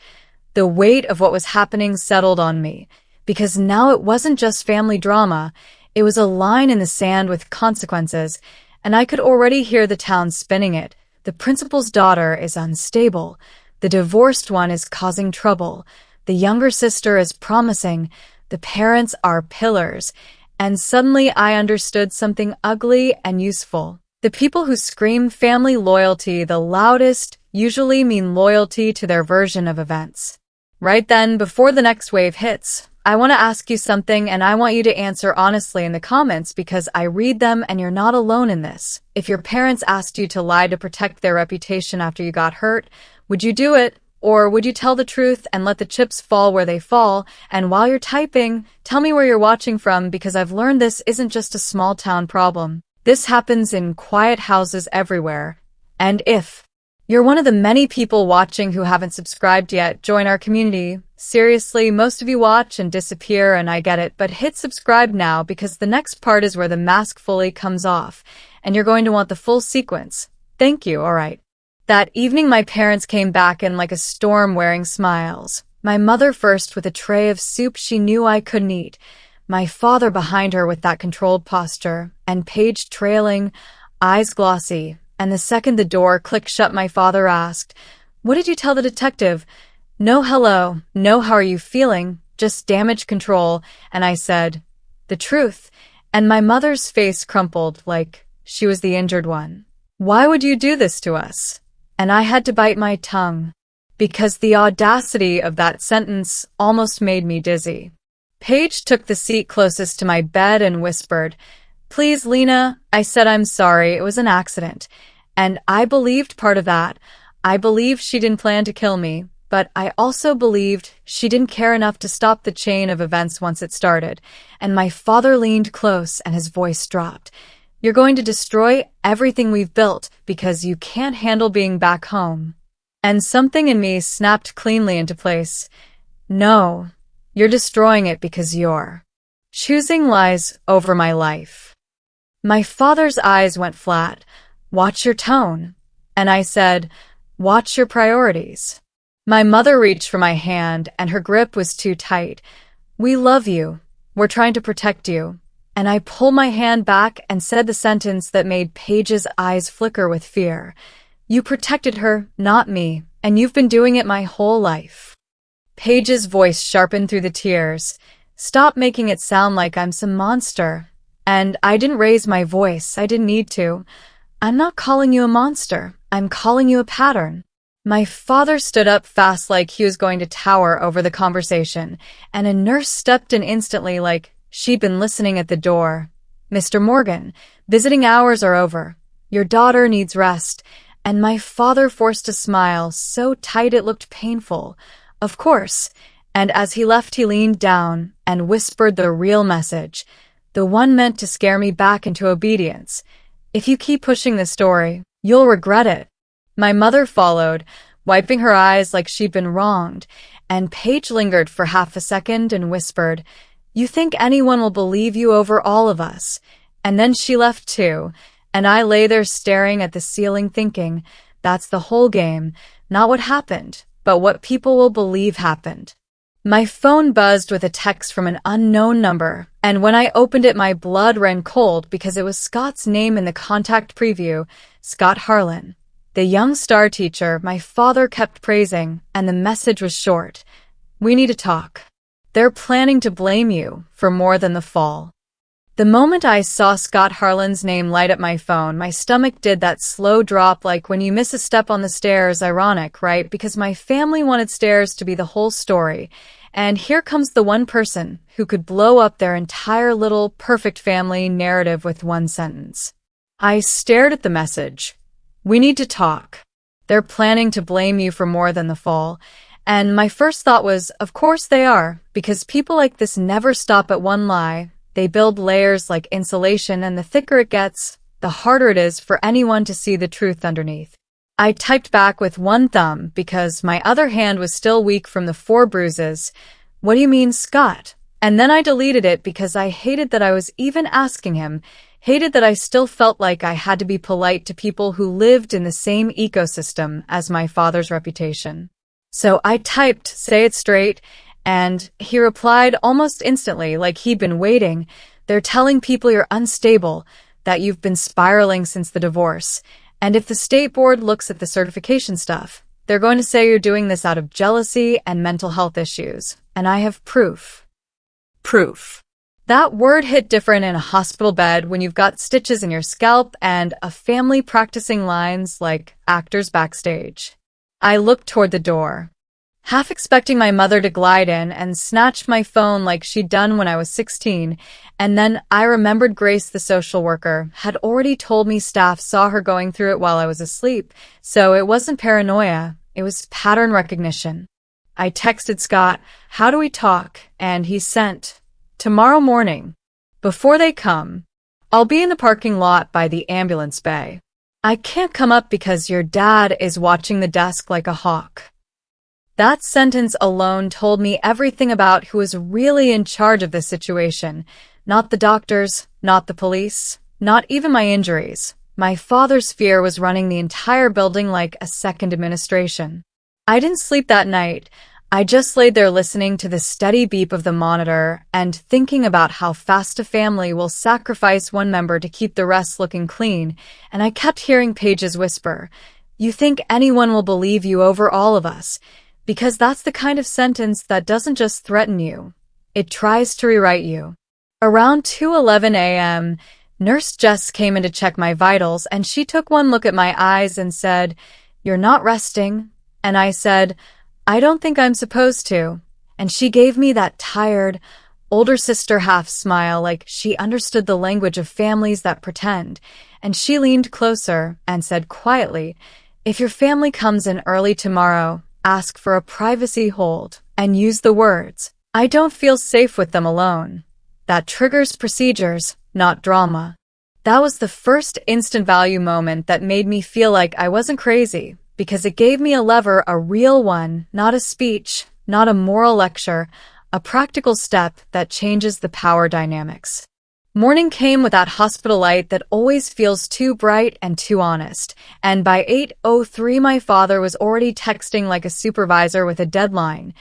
the weight of what was happening settled on me, because now it wasn't just family drama, it was a line in the sand with consequences, and I could already hear the town spinning it. The principal's daughter is unstable. The divorced one is causing trouble. The younger sister is promising. The parents are pillars. And suddenly I understood something ugly and useful. The people who scream family loyalty the loudest usually mean loyalty to their version of events. Right then, before the next wave hits, I want to ask you something, and I want you to answer honestly in the comments because I read them and you're not alone in this. If your parents asked you to lie to protect their reputation after you got hurt, would you do it? Or would you tell the truth and let the chips fall where they fall? And while you're typing, tell me where you're watching from because I've learned this isn't just a small town problem. This happens in quiet houses everywhere. And if you're one of the many people watching who haven't subscribed yet, join our community. Seriously, most of you watch and disappear, and I get it, but hit subscribe now because the next part is where the mask fully comes off, and you're going to want the full sequence. Thank you, alright. That evening my parents came back in like a storm wearing smiles. My mother first with a tray of soup she knew I couldn't eat. My father behind her with that controlled posture, and Paige trailing, eyes glossy. And the second the door clicked shut, my father asked, "What did you tell the detective?" "No hello, no how are you feeling, just damage control." And I said, "The truth." And my mother's face crumpled like she was the injured one. "Why would you do this to us?" And I had to bite my tongue, because the audacity of that sentence almost made me dizzy. Paige took the seat closest to my bed and whispered, "Please, Lena." I said, "I'm sorry, it was an accident." And I believed part of that. I believed she didn't plan to kill me, but I also believed she didn't care enough to stop the chain of events once it started. And my father leaned close and his voice dropped. "You're going to destroy everything we've built because you can't handle being back home." And something in me snapped cleanly into place. "No, you're destroying it because you're choosing lies over my life." My father's eyes went flat. "Watch your tone." And I said, "Watch your priorities." My mother reached for my hand and her grip was too tight. "We love you. We're trying to protect you." And I pulled my hand back and said the sentence that made Paige's eyes flicker with fear. "You protected her, not me, and you've been doing it my whole life." Paige's voice sharpened through the tears. "Stop making it sound like I'm some monster." And I didn't raise my voice. I didn't need to. "I'm not calling you a monster. I'm calling you a pattern." My father stood up fast like he was going to tower over the conversation, and a nurse stepped in instantly like she'd been listening at the door. "Mr. Morgan, visiting hours are over. Your daughter needs rest." And my father forced a smile so tight it looked painful. "Of course." And as he left, he leaned down and whispered the real message, the one meant to scare me back into obedience. "If you keep pushing this story, you'll regret it." My mother followed, wiping her eyes like she'd been wronged, and Paige lingered for half a second and whispered, "You think anyone will believe you over all of us?" And then she left too, and I lay there staring at the ceiling thinking, that's the whole game, not what happened, but what people will believe happened. My phone buzzed with a text from an unknown number, and when I opened it my blood ran cold because it was Scott's name in the contact preview, Scott Harlan. The young star teacher my father kept praising, and the message was short. "We need to talk. They're planning to blame you for more than the fall." The moment I saw Scott Harlan's name light up my phone, my stomach did that slow drop like when you miss a step on the stairs. Ironic, right? Because my family wanted stairs to be the whole story. And here comes the one person who could blow up their entire little perfect family narrative with one sentence. I stared at the message. "We need to talk. They're planning to blame you for more than the fall." And my first thought was, of course they are, because people like this never stop at one lie. They build layers like insulation, and the thicker it gets, the harder it is for anyone to see the truth underneath. I typed back with one thumb because my other hand was still weak from the 4 bruises. "What do you mean, Scott?" And then I deleted it because I hated that I was even asking him. hated that I still felt like I had to be polite to people who lived in the same ecosystem as my father's reputation. So I typed, "Say it straight," and he replied almost instantly, like he'd been waiting. "They're telling people you're unstable, that you've been spiraling since the divorce. And if the state board looks at the certification stuff, they're going to say you're doing this out of jealousy and mental health issues. And I have proof." Proof. That word hit different in a hospital bed when you've got stitches in your scalp and a family practicing lines like actors backstage. I looked toward the door, half expecting my mother to glide in, and snatched my phone like she'd done when I was 16, and then I remembered Grace, the social worker, had already told me staff saw her going through it while I was asleep, so it wasn't paranoia, it was pattern recognition. I texted Scott, "How do we talk?" and he sent, "Tomorrow morning. Before they come. I'll be in the parking lot by the ambulance bay. I can't come up because your dad is watching the desk like a hawk." That sentence alone told me everything about who was really in charge of this situation. Not the doctors, not the police, not even my injuries. My father's fear was running the entire building like a second administration. I didn't sleep that night. I just laid there listening to the steady beep of the monitor and thinking about how fast a family will sacrifice one member to keep the rest looking clean, and I kept hearing Paige's whisper, "You think anyone will believe you over all of us?" Because that's the kind of sentence that doesn't just threaten you, it tries to rewrite you. Around 2:11 a.m., Nurse Jess came in to check my vitals, and she took one look at my eyes and said, "You're not resting." And I said, "I don't think I'm supposed to." And she gave me that tired, older sister half smile like she understood the language of families that pretend. And she leaned closer and said quietly, "If your family comes in early tomorrow, ask for a privacy hold and use the words, 'I don't feel safe with them alone.' That triggers procedures, not drama." That was the first instant value moment that made me feel like I wasn't crazy, because it gave me a lever, a real one, not a speech, not a moral lecture, a practical step that changes the power dynamics. Morning came with that hospital light that always feels too bright and too honest, and by 8:03 my father was already texting like a supervisor with a deadline.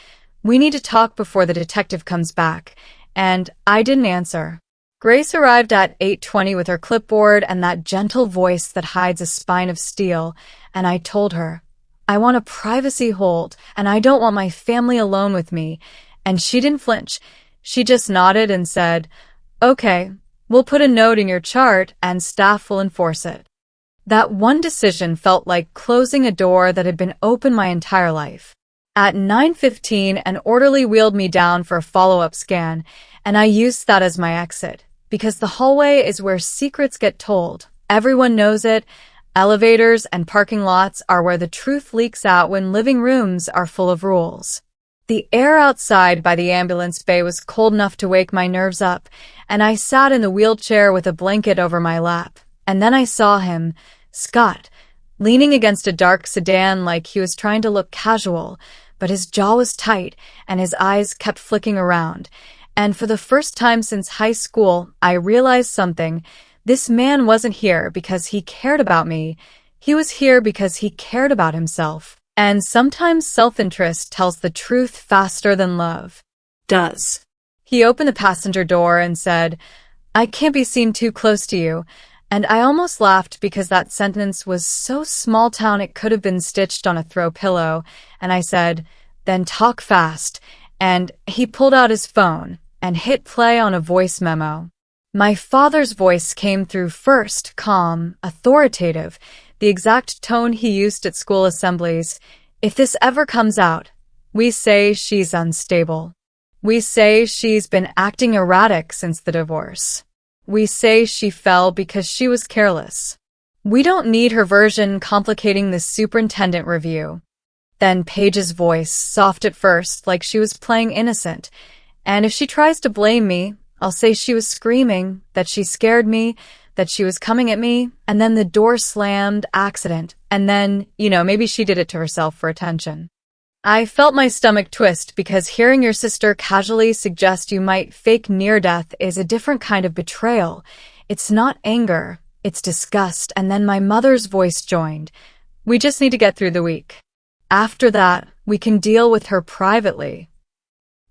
"We need to talk before the detective comes back," and I didn't answer. Grace arrived at 8:20 with her clipboard and that gentle voice that hides a spine of steel, and I told her, "I want a privacy hold, and I don't want my family alone with me," and she didn't flinch. She just nodded and said, "Okay, we'll put a note in your chart and staff will enforce it." That one decision felt like closing a door that had been open my entire life. At 9:15, an orderly wheeled me down for a follow-up scan, and I used that as my exit, because the hallway is where secrets get told. Everyone knows it. Elevators and parking lots are where the truth leaks out when living rooms are full of rules. The air outside by the ambulance bay was cold enough to wake my nerves up, and I sat in the wheelchair with a blanket over my lap. And then I saw him, Scott, leaning against a dark sedan like he was trying to look casual, but his jaw was tight and his eyes kept flicking around. And for the first time since high school, I realized something. This man wasn't here because he cared about me. He was here because he cared about himself. And sometimes self-interest tells the truth faster than love does. He opened the passenger door and said, "I can't be seen too close to you." And I almost laughed because that sentence was so small town it could have been stitched on a throw pillow. And I said, "Then talk fast." And he pulled out his phone and hit play on a voice memo. My father's voice came through first, calm, authoritative, the exact tone he used at school assemblies. "If this ever comes out, we say she's unstable. We say she's been acting erratic since the divorce. We say she fell because she was careless. We don't need her version complicating the superintendent review." Then Paige's voice, soft at first, like she was playing innocent. "And if she tries to blame me, I'll say she was screaming, that she scared me, that she was coming at me, and then the door slammed, accident, and then, maybe she did it to herself for attention." I felt my stomach twist because hearing your sister casually suggest you might fake near death is a different kind of betrayal. It's not anger, it's disgust. And then my mother's voice joined. We just need to get through the week. After that, we can deal with her privately.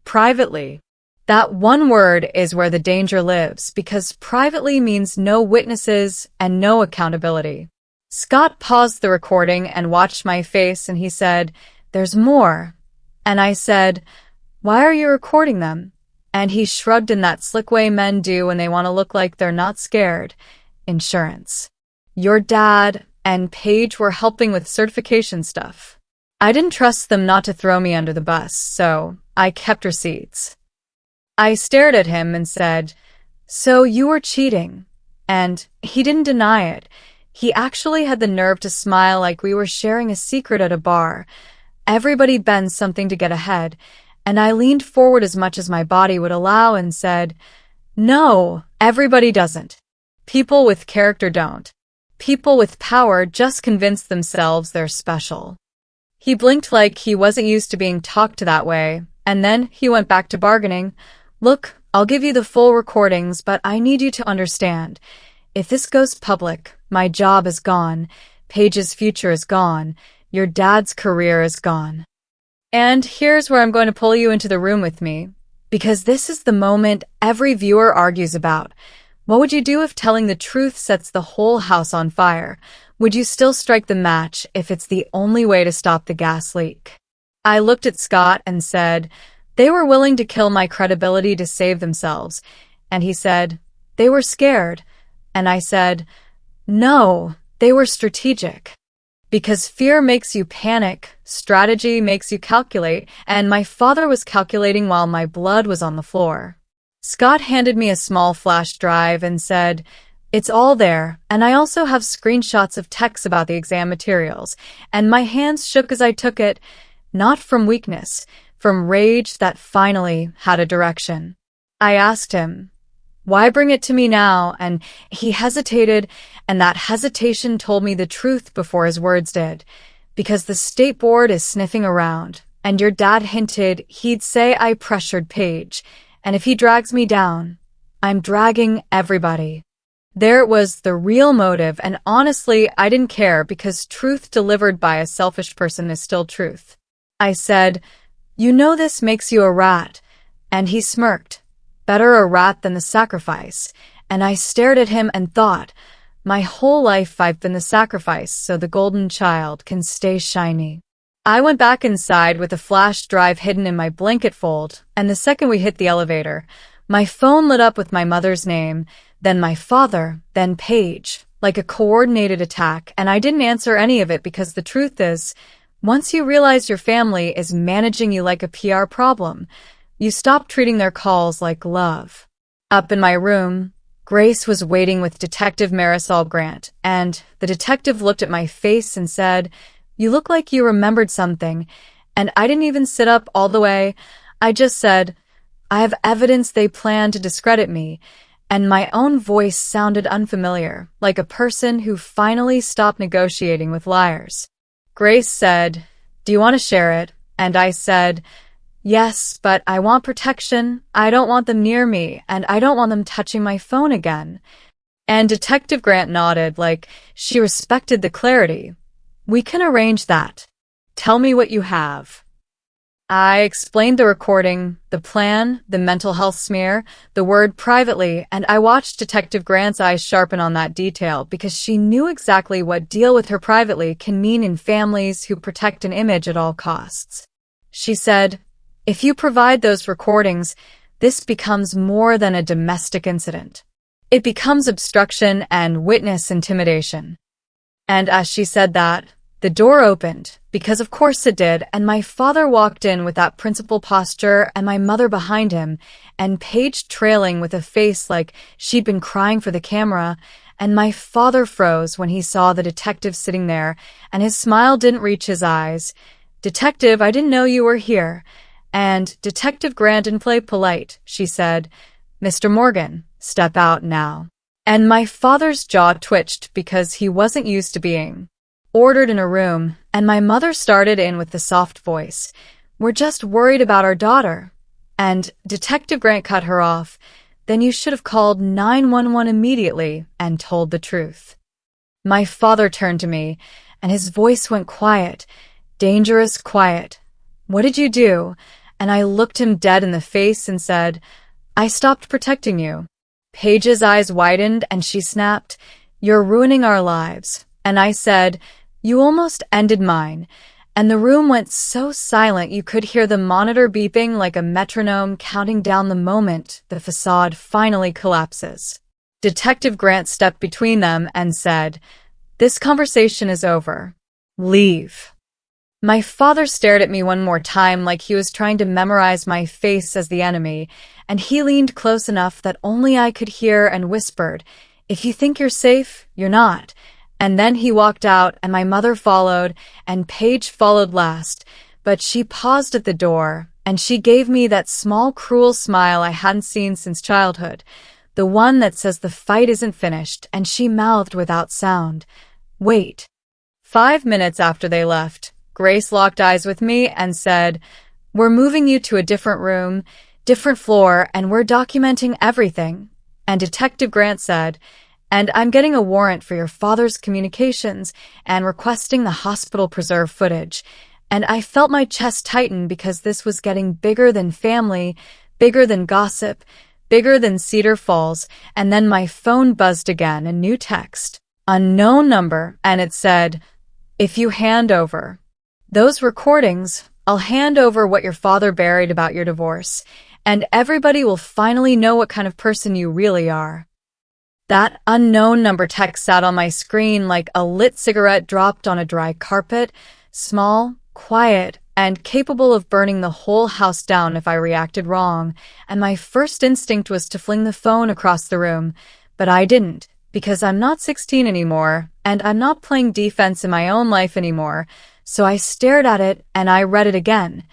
Privately. That one word is where the danger lives, because privately means no witnesses and no accountability. Scott paused the recording and watched my face, and he said, "There's more." And I said, "Why are you recording them?" And he shrugged in that slick way men do when they want to look like they're not scared. Insurance. Your dad and Paige were helping with certification stuff. I didn't trust them not to throw me under the bus, so I kept receipts. I stared at him and said, "So you were cheating?" And he didn't deny it. He actually had the nerve to smile like we were sharing a secret at a bar. Everybody bends something to get ahead, and I leaned forward as much as my body would allow and said, "No, everybody doesn't. People with character don't. People with power just convince themselves they're special." He blinked like he wasn't used to being talked to that way, and then he went back to bargaining. "Look, I'll give you the full recordings, but I need you to understand. If this goes public, my job is gone, Paige's future is gone, your dad's career is gone. And here's where I'm going to pull you into the room with me, because this is the moment every viewer argues about. What would you do if telling the truth sets the whole house on fire? Would you still strike the match if it's the only way to stop the gas leak?" I looked at Scott and said, "They were willing to kill my credibility to save themselves." And he said, "They were scared." And I said, "No, they were strategic. Because fear makes you panic, strategy makes you calculate, and my father was calculating while my blood was on the floor." Scott handed me a small flash drive and said, "It's all there, and I also have screenshots of texts about the exam materials." And my hands shook as I took it, not from weakness, from rage that finally had a direction. I asked him, "Why bring it to me now?" And he hesitated, and that hesitation told me the truth before his words did. "Because the state board is sniffing around, and your dad hinted he'd say I pressured Paige, and if he drags me down, I'm dragging everybody." There it was, the real motive, and honestly, I didn't care because truth delivered by a selfish person is still truth. I said, "You know this makes you a rat." And he smirked. "Better a rat than the sacrifice." And I stared at him and thought, my whole life I've been the sacrifice so the golden child can stay shiny. I went back inside with a flash drive hidden in my blanket fold, and the second we hit the elevator, my phone lit up with my mother's name, then my father, then Paige, like a coordinated attack, and I didn't answer any of it because the truth is, once you realize your family is managing you like a PR problem, you stop treating their calls like love. Up in my room, Grace was waiting with Detective Marisol Grant, and the detective looked at my face and said, "You look like you remembered something." And I didn't even sit up all the way. I just said, "I have evidence they plan to discredit me." And my own voice sounded unfamiliar, like a person who finally stopped negotiating with liars. Grace said, "Do you want to share it?" And I said, "Yes, but I want protection. I don't want them near me, and I don't want them touching my phone again." And Detective Grant nodded, like she respected the clarity. "We can arrange that. Tell me what you have." I explained the recording, the plan, the mental health smear, the word privately, and I watched Detective Grant's eyes sharpen on that detail because she knew exactly what deal with her privately can mean in families who protect an image at all costs. She said, "If you provide those recordings, this becomes more than a domestic incident. It becomes obstruction and witness intimidation." And as she said that, the door opened, because of course it did, and my father walked in with that principal posture and my mother behind him, and Paige trailing with a face like she'd been crying for the camera, and my father froze when he saw the detective sitting there, and his smile didn't reach his eyes. "Detective, I didn't know you were here." And Detective Grant didn't play polite. She said, "Mr. Morgan, step out now." And my father's jaw twitched because he wasn't used to being ordered in a room, and my mother started in with the soft voice, "We're just worried about our daughter." And Detective Grant cut her off. then you should have called 911 immediately and told the truth. My father turned to me, and his voice went quiet, dangerous quiet. What did you do? And I looked him dead in the face and said, I stopped protecting you. Paige's eyes widened and she snapped, You're ruining our lives. And I said, You almost ended mine. And the room went so silent you could hear the monitor beeping like a metronome counting down the moment the facade finally collapses. Detective Grant stepped between them and said, This conversation is over. Leave. My father stared at me one more time like he was trying to memorize my face as the enemy, and he leaned close enough that only I could hear and whispered, If you think you're safe, you're not. And then he walked out, and my mother followed, and Paige followed last. But she paused at the door, and she gave me that small, cruel smile I hadn't seen since childhood, the one that says the fight isn't finished, and she mouthed without sound, Wait. 5 minutes after they left, Grace locked eyes with me and said, We're moving you to a different room, different floor, and we're documenting everything. And Detective Grant said, And I'm getting a warrant for your father's communications and requesting the hospital preserve footage. And I felt my chest tighten because this was getting bigger than family, bigger than gossip, bigger than Cedar Falls. And then my phone buzzed again, a new text, unknown number, and it said, If you hand over those recordings, I'll hand over what your father buried about your divorce, and everybody will finally know what kind of person you really are. That unknown number text sat on my screen like a lit cigarette dropped on a dry carpet, small, quiet, and capable of burning the whole house down if I reacted wrong, and my first instinct was to fling the phone across the room, but I didn't, because I'm not 16 anymore, and I'm not playing defense in my own life anymore, so I stared at it and I read it again.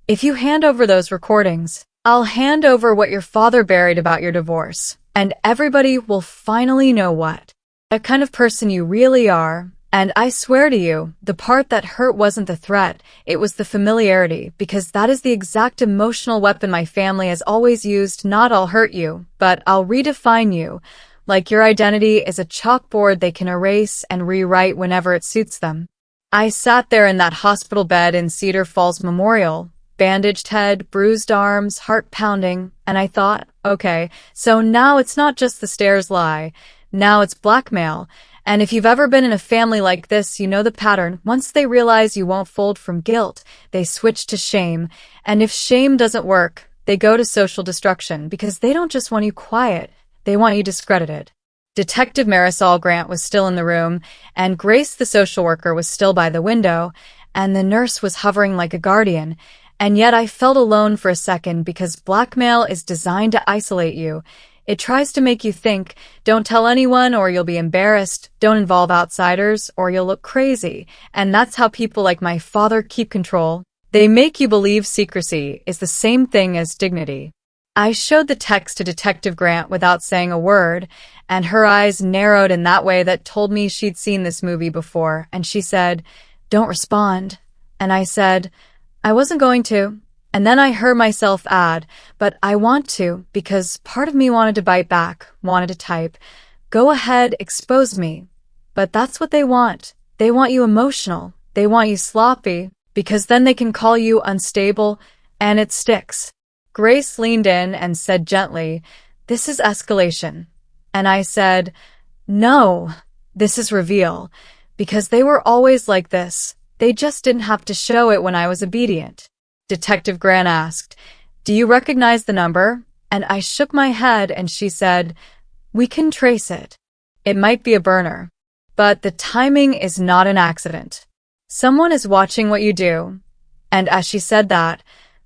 If you hand over those recordings, I'll hand over what your father buried about your divorce, and everybody will finally know what kind of person you really are. And I swear to you, the part that hurt wasn't the threat, it was the familiarity, because that is the exact emotional weapon my family has always used. Not I'll hurt you, but I'll redefine you. Like your identity is a chalkboard they can erase and rewrite whenever it suits them. I sat there in that hospital bed in Cedar Falls Memorial, bandaged head, bruised arms, heart pounding, and I thought, okay, so now it's not just the stairs lie, now it's blackmail. And if you've ever been in a family like this, you know the pattern. Once they realize you won't fold from guilt, they switch to shame. And if shame doesn't work, they go to social destruction, because they don't just want you quiet, they want you discredited. Detective Marisol Grant was still in the room, and Grace, the social worker, was still by the window, and the nurse was hovering like a guardian. And yet I felt alone for a second, because blackmail is designed to isolate you. It tries to make you think, don't tell anyone or you'll be embarrassed, don't involve outsiders or you'll look crazy. And that's how people like my father keep control. They make you believe secrecy is the same thing as dignity. I showed the text to Detective Grant without saying a word, and her eyes narrowed in that way that told me she'd seen this movie before, and she said, Don't respond. And I said, I wasn't going to. And then I heard myself add, but I want to, because part of me wanted to bite back, wanted to type, Go ahead, expose me. But that's what they want. They want you emotional. They want you sloppy, because then they can call you unstable, and it sticks. Grace leaned in and said gently, This is escalation. And I said, No, this is reveal, because they were always like this. They just didn't have to show it when I was obedient. Detective Grant asked, Do you recognize the number? And I shook my head and she said, We can trace it. It might be a burner, but the timing is not an accident. Someone is watching what you do. And as she said that,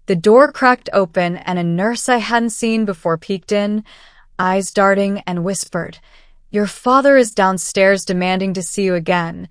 the door cracked open and a nurse I hadn't seen before peeked in, eyes darting, and whispered, Your father is downstairs demanding to see you again.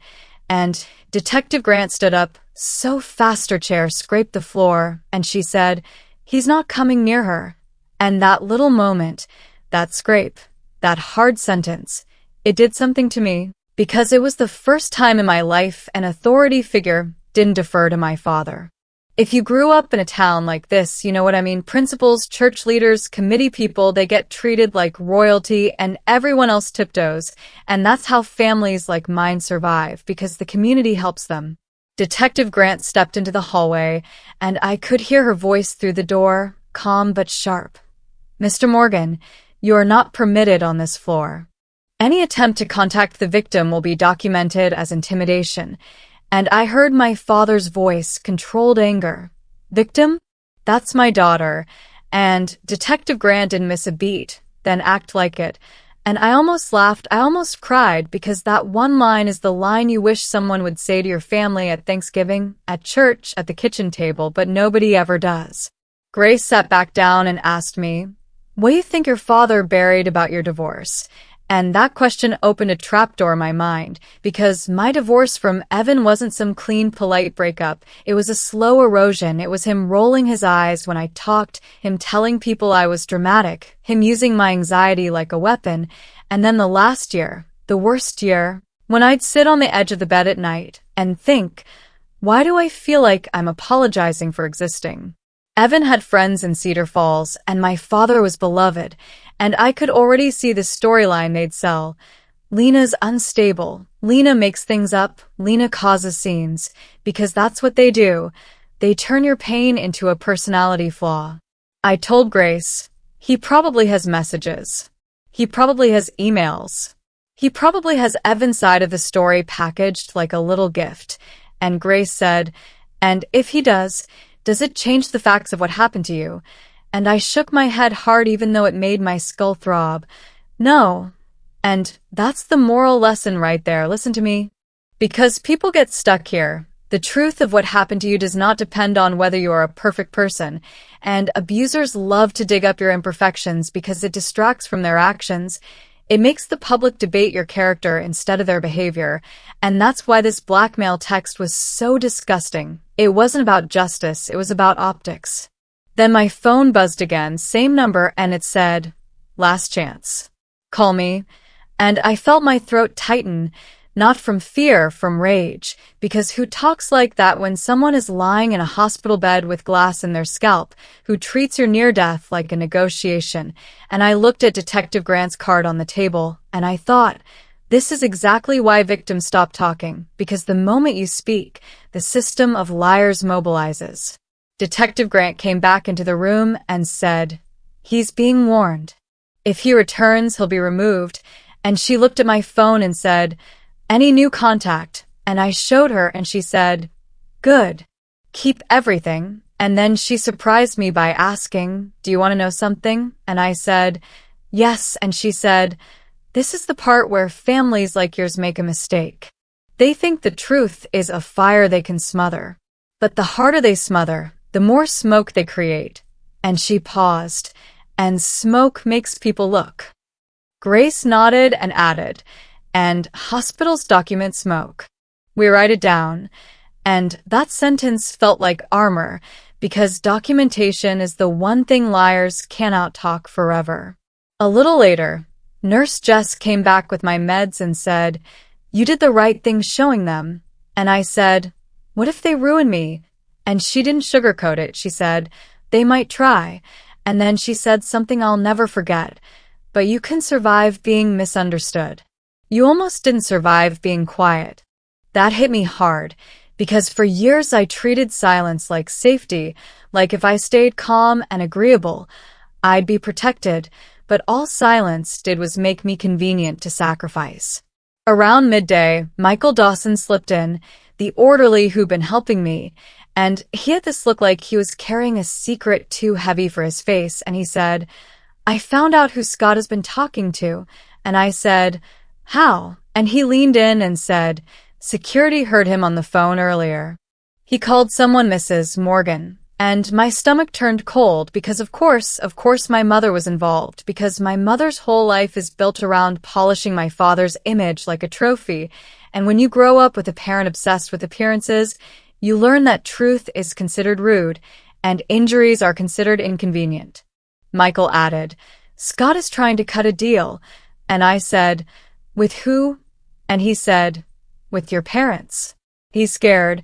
And Detective Grant stood up, so fast her chair scraped the floor, and she said, He's not coming near her. And that little moment, that scrape, that hard sentence, it did something to me, because it was the first time in my life an authority figure didn't defer to my father. If you grew up in a town like this, you know what I mean? Principals, church leaders, committee people, they get treated like royalty and everyone else tiptoes. And that's how families like mine survive, because the community helps them. Detective Grant stepped into the hallway, and I could hear her voice through the door, calm but sharp. Mr. Morgan, you are not permitted on this floor. Any attempt to contact the victim will be documented as intimidation. And I heard my father's voice, controlled anger. Victim? That's my daughter. And Detective Grant didn't miss a beat, then act like it. And I almost laughed, I almost cried, because that one line is the line you wish someone would say to your family at Thanksgiving, at church, at the kitchen table, but nobody ever does. Grace sat back down and asked me, "What do you think your father buried about your divorce?" And that question opened a trapdoor in my mind, because my divorce from Evan wasn't some clean, polite breakup. It was a slow erosion. It was him rolling his eyes when I talked, him telling people I was dramatic, him using my anxiety like a weapon. And then the last year, the worst year, when I'd sit on the edge of the bed at night and think, why do I feel like I'm apologizing for existing? Evan had friends in Cedar Falls, and my father was beloved, and I could already see the storyline they'd sell. Lena's unstable. Lena makes things up. Lena causes scenes. Because that's what they do. They turn your pain into a personality flaw. I told Grace, he probably has messages. He probably has emails. He probably has Evan's side of the story packaged like a little gift. And Grace said, and if he does it change the facts of what happened to you? And I shook my head hard even though it made my skull throb. No. And that's the moral lesson right there. Listen to me. Because people get stuck here. The truth of what happened to you does not depend on whether you are a perfect person. And abusers love to dig up your imperfections because it distracts from their actions. It makes the public debate your character instead of their behavior. And that's why this blackmail text was so disgusting. It wasn't about justice, it was about optics. Then my phone buzzed again, same number, and it said, "Last chance. Call me." And I felt my throat tighten, not from fear, from rage, because who talks like that when someone is lying in a hospital bed with glass in their scalp, who treats your near-death like a negotiation? And I looked at Detective Grant's card on the table, and I thought, this is exactly why victims stop talking, because the moment you speak, the system of liars mobilizes. Detective Grant came back into the room and said, "He's being warned. If he returns, he'll be removed." And she looked at my phone and said, "Any new contact?" And I showed her and she said, "Good. Keep everything." And then she surprised me by asking, "Do you want to know something?" And I said, "Yes." And she said, "This is the part where families like yours make a mistake. They think the truth is a fire they can smother. But the harder they smother, the more smoke they create." And she paused, "And smoke makes people look." Grace nodded and added, "And hospitals document smoke." We write it down. And that sentence felt like armor, because documentation is the one thing liars cannot talk forever. A little later, Nurse Jess came back with my meds and said, "You did the right thing showing them." And I said, "What if they ruin me?" And she didn't sugarcoat it. She said, "They might try." And then she said something I'll never forget. "But you can survive being misunderstood. You almost didn't survive being quiet." That hit me hard, because for years I treated silence like safety, like if I stayed calm and agreeable, I'd be protected, but all silence did was make me convenient to sacrifice. Around midday, Michael Dawson slipped in, the orderly who'd been helping me, and he had this look like he was carrying a secret too heavy for his face, and he said, "I found out who Scott has been talking to." And I said, "How?" And he leaned in and said, "Security heard him on the phone earlier. He called someone Mrs. Morgan." And my stomach turned cold because of course my mother was involved, because my mother's whole life is built around polishing my father's image like a trophy. And when you grow up with a parent obsessed with appearances, you learn that truth is considered rude and injuries are considered inconvenient. Michael added, "Scott is trying to cut a deal." And I said, "With who?" And he said, "With your parents." He's scared.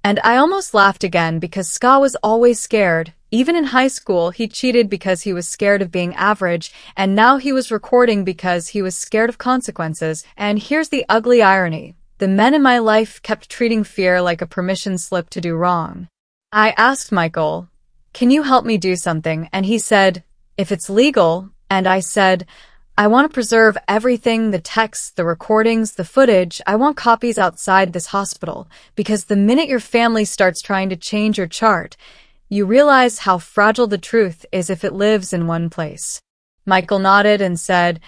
And I almost laughed again because Scott was always scared. Even in high school, he cheated because he was scared of being average, and now he was recording because he was scared of consequences. And here's the ugly irony. The men in my life kept treating fear like a permission slip to do wrong. I asked Michael, "Can you help me do something?" And he said, "If it's legal." And I said, "I want to preserve everything, the texts, the recordings, the footage. I want copies outside this hospital, because the minute your family starts trying to change your chart, you realize how fragile the truth is if it lives in one place." Michael nodded and said,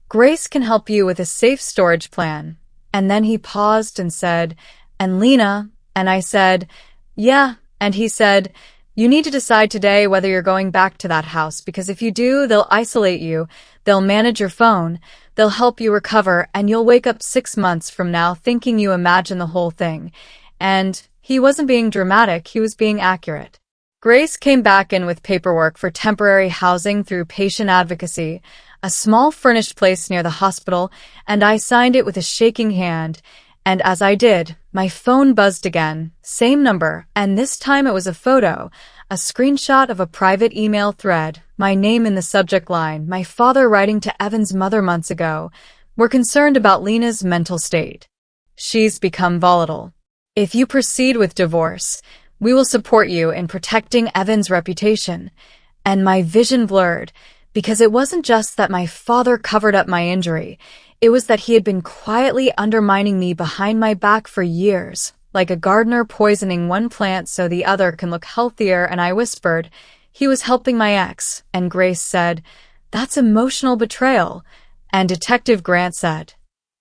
"Grace can help you with a safe storage plan." And then he paused and said, "And Lena?" And I said, "Yeah." And he said, "You need to decide today whether you're going back to that house, because if you do, they'll isolate you, they'll manage your phone, they'll help you recover, and you'll wake up 6 months from now thinking you imagined the whole thing." And he wasn't being dramatic, he was being accurate. Grace came back in with paperwork for temporary housing through patient advocacy, a small furnished place near the hospital, and I signed it with a shaking hand. And as I did, my phone buzzed again, same number, and this time it was a photo, a screenshot of a private email thread, my name in the subject line, my father writing to Evan's mother months ago. "We're concerned about Lena's mental state. She's become volatile. If you proceed with divorce, we will support you in protecting Evan's reputation." And my vision blurred, because it wasn't just that my father covered up my injury, it was that he had been quietly undermining me behind my back for years, like a gardener poisoning one plant so the other can look healthier. And I whispered, "He was helping my ex." And Grace said, "That's emotional betrayal." And Detective Grant said,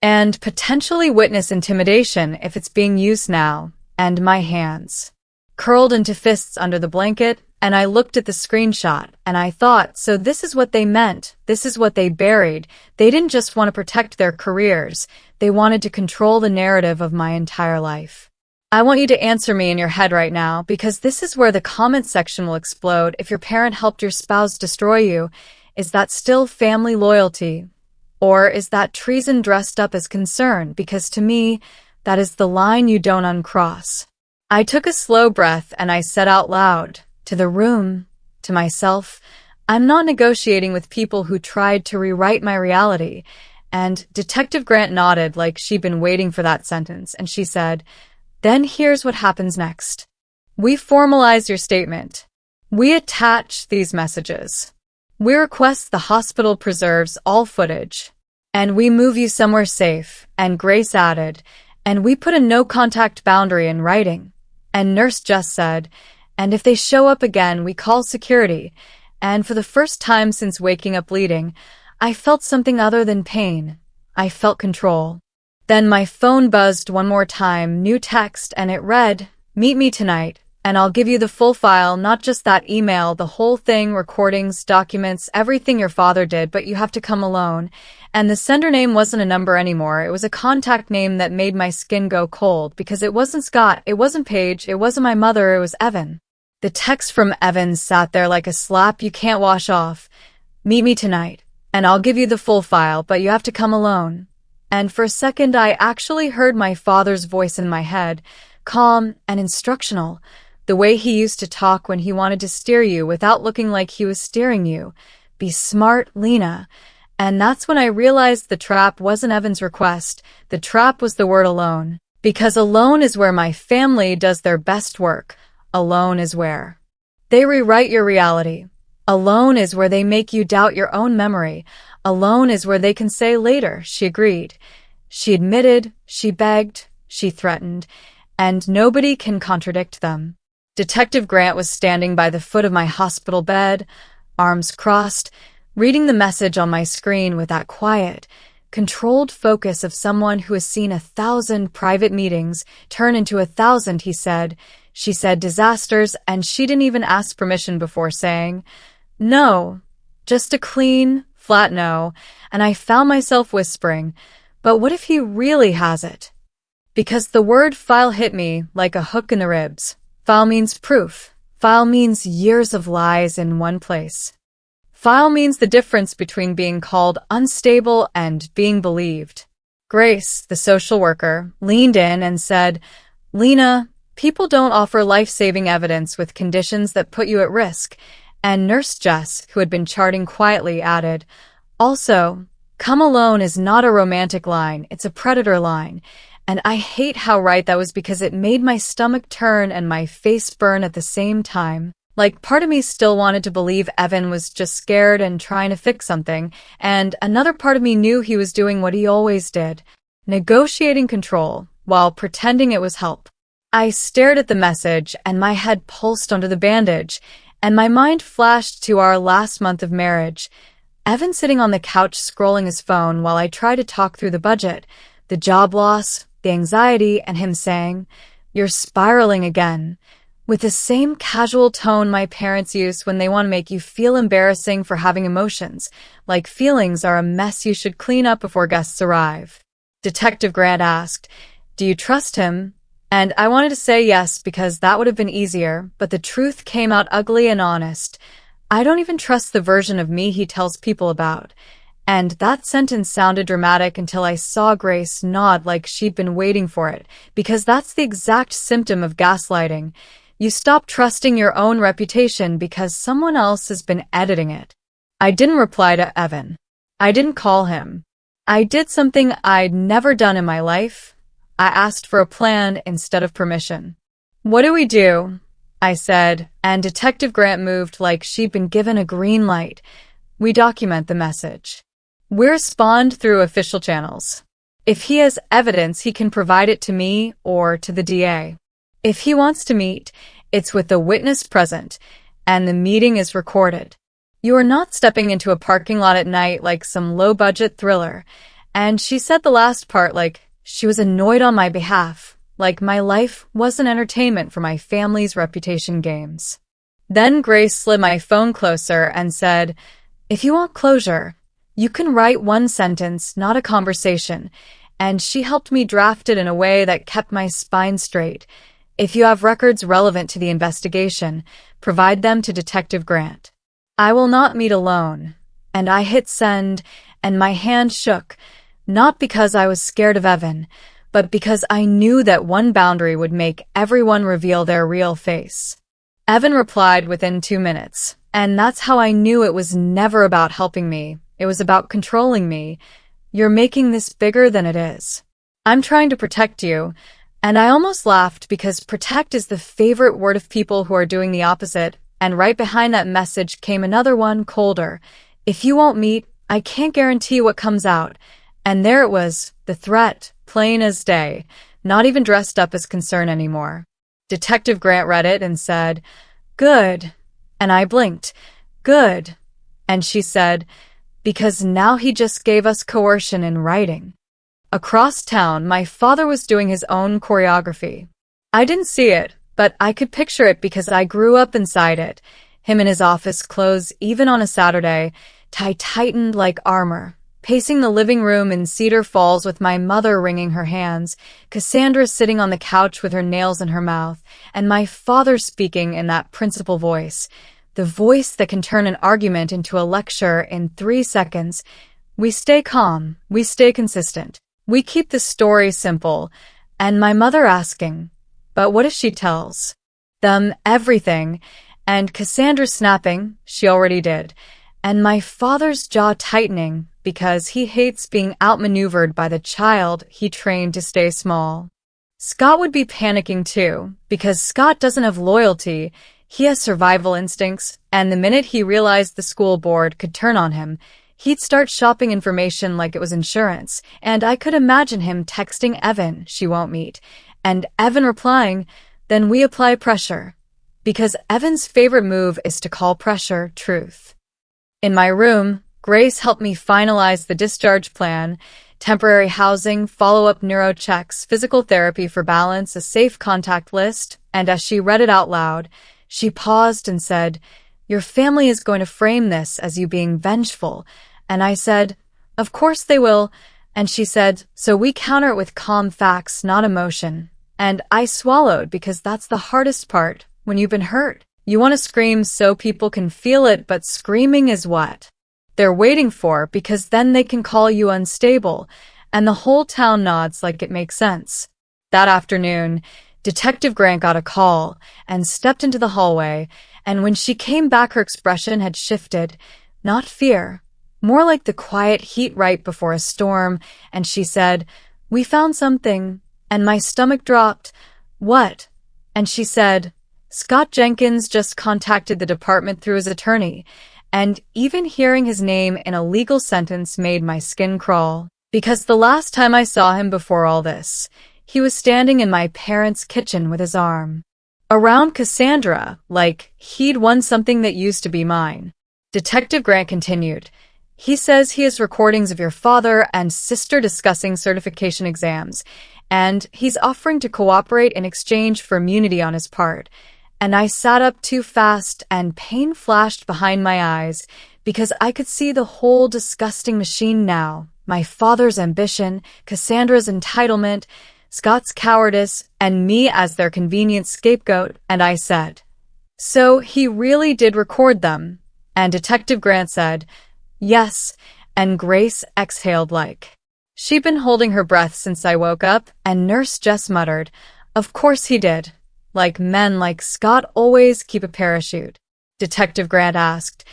"And potentially witness intimidation if it's being used now." And my hands curled into fists under the blanket, and I looked at the screenshot, and I thought, so this is what they meant. This is what they buried. They didn't just want to protect their careers. They wanted to control the narrative of my entire life. I want you to answer me in your head right now, because this is where the comment section will explode. If your parent helped your spouse destroy you, is that still family loyalty? Or is that treason dressed up as concern? Because to me, that is the line you don't uncross. I took a slow breath and I said out loud, to the room, to myself, "I'm not negotiating with people who tried to rewrite my reality." And Detective Grant nodded like she'd been waiting for that sentence, and she said, "Then here's what happens next. We formalize your statement. We attach these messages. We request the hospital preserves all footage. And we move you somewhere safe." And Grace added, "And we put a no-contact boundary in writing." And Nurse Jess said, "And if they show up again, we call security." And for the first time since waking up bleeding, I felt something other than pain. I felt control. Then my phone buzzed one more time, new text, and it read, "Meet me tonight, and I'll give you the full file, not just that email, the whole thing, recordings, documents, everything your father did, but you have to come alone." And the sender name wasn't a number anymore. It was a contact name that made my skin go cold, because it wasn't Scott, it wasn't Paige, it wasn't my mother, it was Evan. The text from Evan sat there like a slap you can't wash off. "Meet me tonight, and I'll give you the full file, but you have to come alone." And for a second, I actually heard my father's voice in my head, calm and instructional, the way he used to talk when he wanted to steer you without looking like he was steering you. "Be smart, Lena." And that's when I realized the trap wasn't Evan's request. The trap was the word alone. Because alone is where my family does their best work. Alone is where they rewrite your reality. Alone is where they make you doubt your own memory. Alone is where they can say later, "She agreed." She admitted, she begged, she threatened, and nobody can contradict them. Detective Grant was standing by the foot of my hospital bed, arms crossed, reading the message on my screen with that quiet, controlled focus of someone who has seen 1,000 private meetings turn into 1,000, he said. She said disasters, and she didn't even ask permission before saying, "No." Just a clean, flat no, and I found myself whispering, "But what if he really has it?" Because the word file hit me like a hook in the ribs. File means proof. File means years of lies in one place. File means the difference between being called unstable and being believed. Grace, the social worker, leaned in and said, "Lena, People don't offer life-saving evidence with conditions that put you at risk. And Nurse Jess, who had been charting quietly, added, also, come alone is not a romantic line, it's a predator line. And I hate how right that was because it made my stomach turn and my face burn at the same time. Like, part of me still wanted to believe Evan was just scared and trying to fix something, and another part of me knew he was doing what he always did, negotiating control while pretending it was help. I stared at the message, and my head pulsed under the bandage, and my mind flashed to our last month of marriage. Evan sitting on the couch scrolling his phone while I tried to talk through the budget, the job loss, the anxiety, and him saying, "You're spiraling again," with the same casual tone my parents use when they want to make you feel embarrassing for having emotions, like feelings are a mess you should clean up before guests arrive. Detective Grant asked, "Do you trust him?" And I wanted to say yes because that would have been easier, but the truth came out ugly and honest. I don't even trust the version of me he tells people about. And that sentence sounded dramatic until I saw Grace nod like she'd been waiting for it, because that's the exact symptom of gaslighting. You stop trusting your own reputation because someone else has been editing it. I didn't reply to Evan. I didn't call him. I did something I'd never done in my life. I asked for a plan instead of permission. "What do we do?" I said, and Detective Grant moved like she'd been given a green light. "We document the message. We respond through official channels. If he has evidence, he can provide it to me or to the DA. If he wants to meet, it's with the witness present, and the meeting is recorded. You are not stepping into a parking lot at night like some low-budget thriller." And she said the last part like she was annoyed on my behalf, like my life wasn't entertainment for my family's reputation games. Then Grace slid my phone closer and said, "If you want closure, you can write one sentence, not a conversation." And she helped me draft it in a way that kept my spine straight. "If you have records relevant to the investigation, provide them to Detective Grant. I will not meet alone." And I hit send, and my hand shook, not because I was scared of Evan, but because I knew that one boundary would make everyone reveal their real face. Evan replied within 2 minutes, and that's how I knew it was never about helping me. It was about controlling me. "You're making this bigger than it is. I'm trying to protect you." And I almost laughed because protect is the favorite word of people who are doing the opposite, and right behind that message came another one, colder. "If you won't meet, I can't guarantee what comes out." And there it was, the threat, plain as day, not even dressed up as concern anymore. Detective Grant read it and said, "Good." And I blinked. "Good." And she said, "Because now he just gave us coercion in writing." Across town, my father was doing his own choreography. I didn't see it, but I could picture it because I grew up inside it. Him in his office clothes, even on a Saturday, tie tightened like armor, pacing the living room in Cedar Falls with my mother wringing her hands, Cassandra sitting on the couch with her nails in her mouth, and my father speaking in that principal voice, the voice that can turn an argument into a lecture in 3 seconds. We stay calm, we stay consistent. We keep the story simple, and my mother asking, "But what if she tells them everything?" And Cassandra snapping, she already did, and my father's jaw tightening because he hates being outmaneuvered by the child he trained to stay small. Scott would be panicking too, because Scott doesn't have loyalty, he has survival instincts, and the minute he realized the school board could turn on him, he'd start shopping information like it was insurance, and I could imagine him texting Evan, "She won't meet," and Evan replying, "Then we apply pressure." Because Evan's favorite move is to call pressure truth. In my room, Grace helped me finalize the discharge plan, temporary housing, follow-up neuro checks, physical therapy for balance, a safe contact list, and as she read it out loud, she paused and said, "Your family is going to frame this as you being vengeful." And I said, "Of course they will." And she said, "So we counter it with calm facts, not emotion." And I swallowed because that's the hardest part when you've been hurt. You want to scream so people can feel it, but screaming is what they're waiting for because then they can call you unstable, and the whole town nods like it makes sense. That afternoon, Detective Grant got a call and stepped into the hallway, and when she came back, her expression had shifted. Not fear, more like the quiet heat right before a storm, and she said, "We found something," and my stomach dropped. "What?" And she said, "Scott Jenkins just contacted the department through his attorney," and even hearing his name in a legal sentence made my skin crawl. Because the last time I saw him before all this, he was standing in my parents' kitchen with his arm around Cassandra, like he'd won something that used to be mine. Detective Grant continued, "He says he has recordings of your father and sister discussing certification exams, and he's offering to cooperate in exchange for immunity on his part." And I sat up too fast and pain flashed behind my eyes because I could see the whole disgusting machine now. My father's ambition, Cassandra's entitlement, Scott's cowardice, and me as their convenient scapegoat, and I said, "So he really did record them?" And Detective Grant said, "Yes," and Grace exhaled like she'd been holding her breath since I woke up, and Nurse Jess muttered, "Of course he did. Like men like Scott always keep a parachute." Detective Grant asked,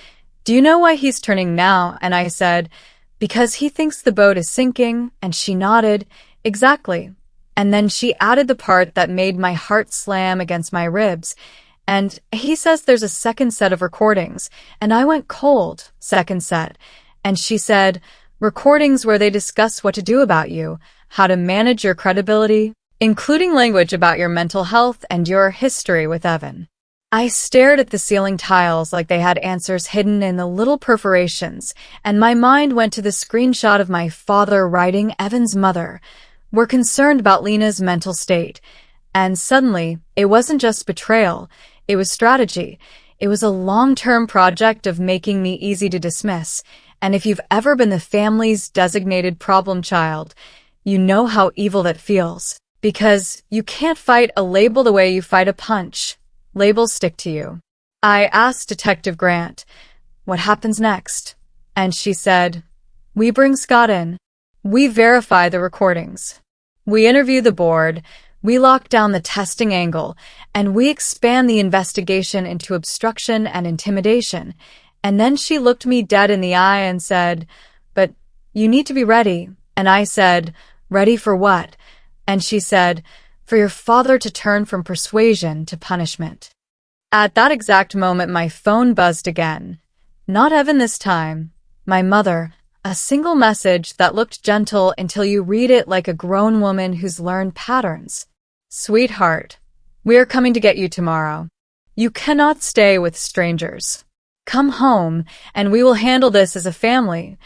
"Do you know why he's turning now?" And I said, "Because he thinks the boat is sinking," and she nodded, "Exactly." And then she added the part that made my heart slam against my ribs. "And he says there's a second set of recordings." And I went cold. "Second set." And she said, "Recordings where they discuss what to do about you, how to manage your credibility, including language about your mental health and your history with Evan." I stared at the ceiling tiles like they had answers hidden in the little perforations, and my mind went to the screenshot of my father writing Evan's mother. "We're concerned about Lena's mental state." And suddenly, it wasn't just betrayal, it was strategy. It was a long-term project of making me easy to dismiss. And if you've ever been the family's designated problem child, you know how evil that feels. Because you can't fight a label the way you fight a punch. Labels stick to you. I asked Detective Grant, "What happens next?" And she said, "We bring Scott in. We verify the recordings. We interview the board. We lock down the testing angle. And we expand the investigation into obstruction and intimidation." And then she looked me dead in the eye and said, "But you need to be ready." And I said, "Ready for what?" And she said, "For your father to turn from persuasion to punishment." At that exact moment, my phone buzzed again. Not Evan this time. My mother. A single message that looked gentle until you read it like a grown woman who's learned patterns. "Sweetheart, we are coming to get you tomorrow. You cannot stay with strangers. Come home, and we will handle this as a family."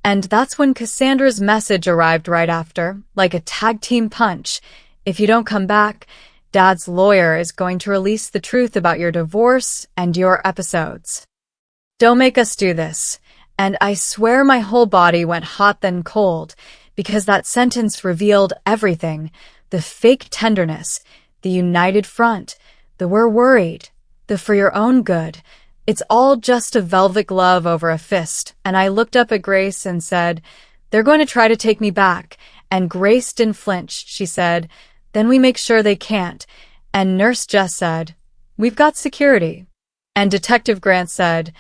And that's when Cassandra's message arrived right after, like a tag team punch. "If you don't come back, Dad's lawyer is going to release the truth about your divorce and your episodes. Don't make us do this." And I swear my whole body went hot then cold, because that sentence revealed everything. The fake tenderness, the united front, the "we're worried," the "for your own good." It's all just a velvet glove over a fist. And I looked up at Grace and said, "They're going to try to take me back." And Grace didn't flinch. She said, "Then we make sure they can't." And Nurse Jess said, "We've got security." And Detective Grant said,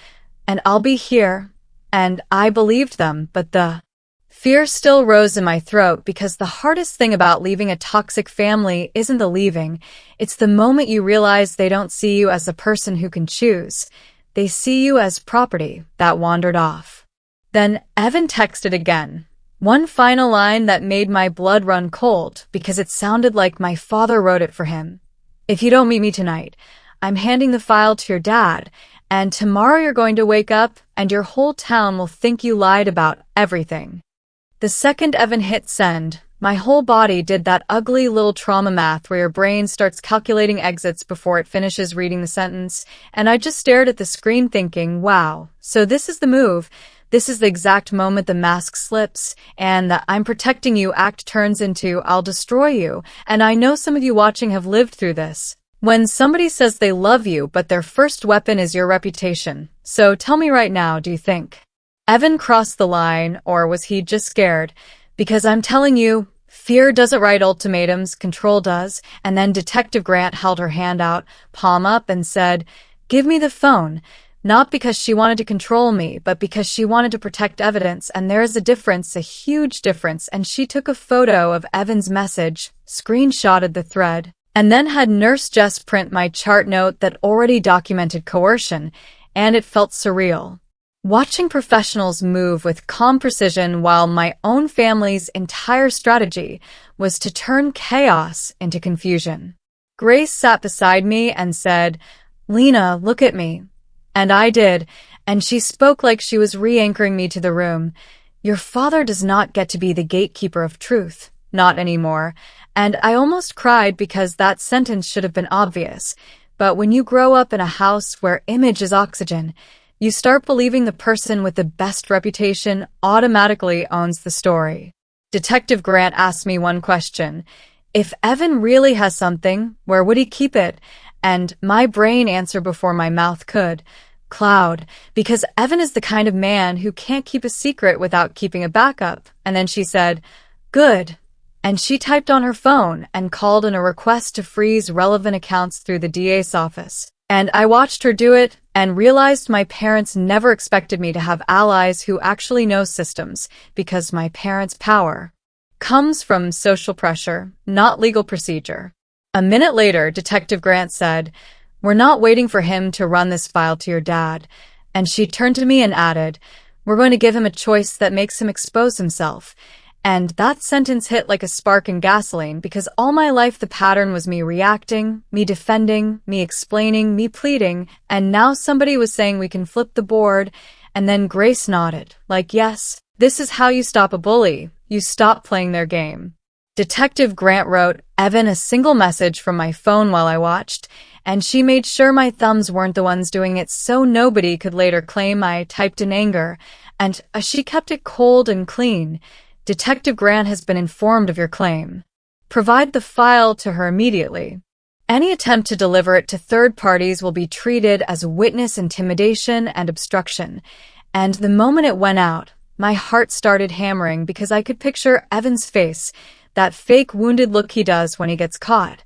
"And I'll be here." And I believed them, but the fear still rose in my throat, because the hardest thing about leaving a toxic family isn't the leaving. It's the moment you realize they don't see you as a person who can choose. They see you as property that wandered off. Then Evan texted again. One final line that made my blood run cold, because it sounded like my father wrote it for him. "If you don't meet me tonight, I'm handing the file to your dad, and tomorrow you're going to wake up and your whole town will think you lied about everything." The second Evan hit send, my whole body did that ugly little trauma math where your brain starts calculating exits before it finishes reading the sentence, and I just stared at the screen thinking, wow, so this is the move. This is the exact moment the mask slips, and the "I'm protecting you" act turns into "I'll destroy you." And I know some of you watching have lived through this. When somebody says they love you, but their first weapon is your reputation. So tell me right now, do you think Evan crossed the line, or was he just scared? Because I'm telling you, Fear doesn't write ultimatums, control does. And then Detective Grant held her hand out, palm up, and said, "Give me the phone." Not because she wanted to control me, but because she wanted to protect evidence, and there is a difference, a huge difference, and she took a photo of Evan's message, screenshotted the thread, and then had Nurse Jess print my chart note that already documented coercion, and it felt surreal. Watching professionals move with calm precision while my own family's entire strategy was to turn chaos into confusion. Grace sat beside me and said, "Lena, look at me." And I did, and she spoke like she was re-anchoring me to the room. "Your father does not get to be the gatekeeper of truth. Not anymore." And I almost cried because that sentence should have been obvious. But when you grow up in a house where image is oxygen, you start believing the person with the best reputation automatically owns the story. Detective Grant asked me one question. If Evan really has something, where would he keep it? And my brain answered before my mouth could. Cloud, because Evan is the kind of man who can't keep a secret without keeping a backup. And then she said, "Good." And she typed on her phone and called in a request to freeze relevant accounts through the DA's office. And I watched her do it and realized my parents never expected me to have allies who actually know systems, because my parents' power comes from social pressure, not legal procedure. A minute later, Detective Grant said, "We're not waiting for him to run this file to your dad." And she turned to me and added, "We're going to give him a choice that makes him expose himself." And that sentence hit like a spark in gasoline, because all my life the pattern was me reacting, me defending, me explaining, me pleading, and now somebody was saying we can flip the board, and then Grace nodded, like, "Yes, this is how you stop a bully. You stop playing their game." Detective Grant wrote Evan a single message from my phone while I watched, and she made sure my thumbs weren't the ones doing it so nobody could later claim I typed in anger, and she kept it cold and clean. "Detective Grant has been informed of your claim. Provide the file to her immediately. Any attempt to deliver it to third parties will be treated as witness intimidation and obstruction." And the moment it went out, my heart started hammering because I could picture Evan's face, that fake wounded look he does when he gets caught.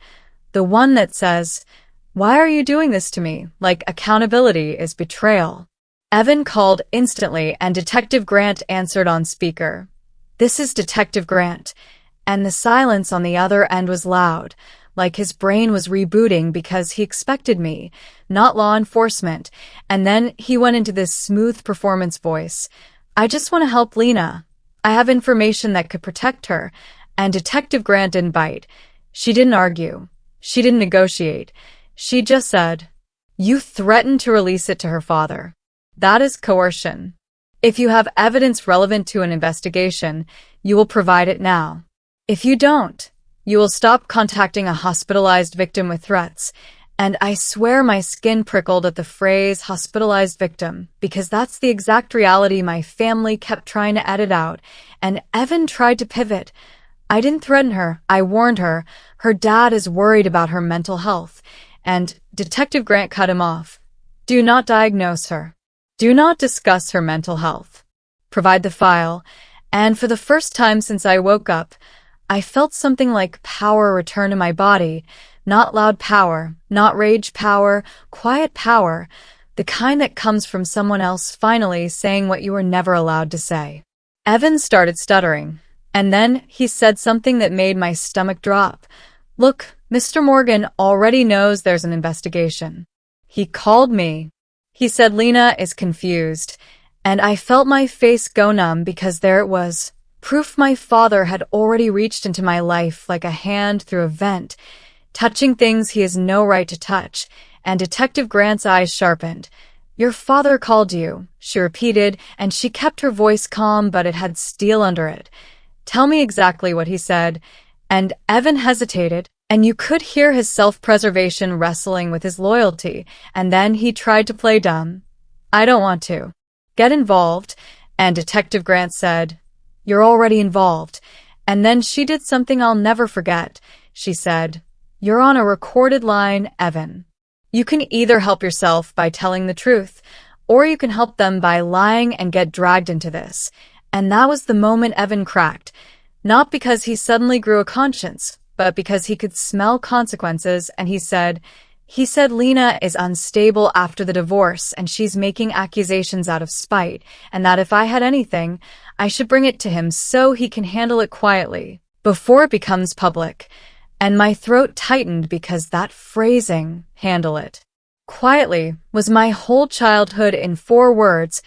The one that says, "Why are you doing this to me?" Like accountability is betrayal. Evan called instantly and Detective Grant answered on speaker. "This is Detective Grant." And the silence on the other end was loud, like his brain was rebooting because he expected me, not law enforcement. And then he went into this smooth performance voice. "I just want to help Lena. I have information that could protect her." And Detective Grant didn't bite. She didn't argue. She didn't negotiate. She just said, "You threatened to release it to her father. That is coercion. If you have evidence relevant to an investigation, you will provide it now. If you don't, you will stop contacting a hospitalized victim with threats." And I swear my skin prickled at the phrase hospitalized victim, because that's the exact reality my family kept trying to edit out. And Evan tried to pivot. "I didn't threaten her. I warned her. Her dad is worried about her mental health." And Detective Grant cut him off. "Do not diagnose her. Do not discuss her mental health. Provide the file." And for the first time since I woke up, I felt something like power return to my body. Not loud power, not rage power, quiet power, the kind that comes from someone else finally saying what you were never allowed to say. Evan started stuttering, and then he said something that made my stomach drop. "Look, Mr. Morgan already knows there's an investigation." He called me. He said Lena is confused, and I felt my face go numb because there it was. Proof my father had already reached into my life like a hand through a vent, touching things he has no right to touch. And Detective Grant's eyes sharpened. "Your father called you," she repeated, and she kept her voice calm, but it had steel under it. "Tell me exactly what he said." And Evan hesitated, and you could hear his self-preservation wrestling with his loyalty, and then he tried to play dumb. "I don't want to get involved." And Detective Grant said, "You're already involved." And then she did something I'll never forget. She said, "You're on a recorded line, Evan. You can either help yourself by telling the truth, or you can help them by lying and get dragged into this." And that was the moment Evan cracked. Not because he suddenly grew a conscience, but because he could smell consequences, and he said Lena is unstable after the divorce and she's making accusations out of spite, and that if I had anything, I should bring it to him so he can handle it quietly, before it becomes public. And my throat tightened because that phrasing, handle it quietly, was my whole childhood in 4 words.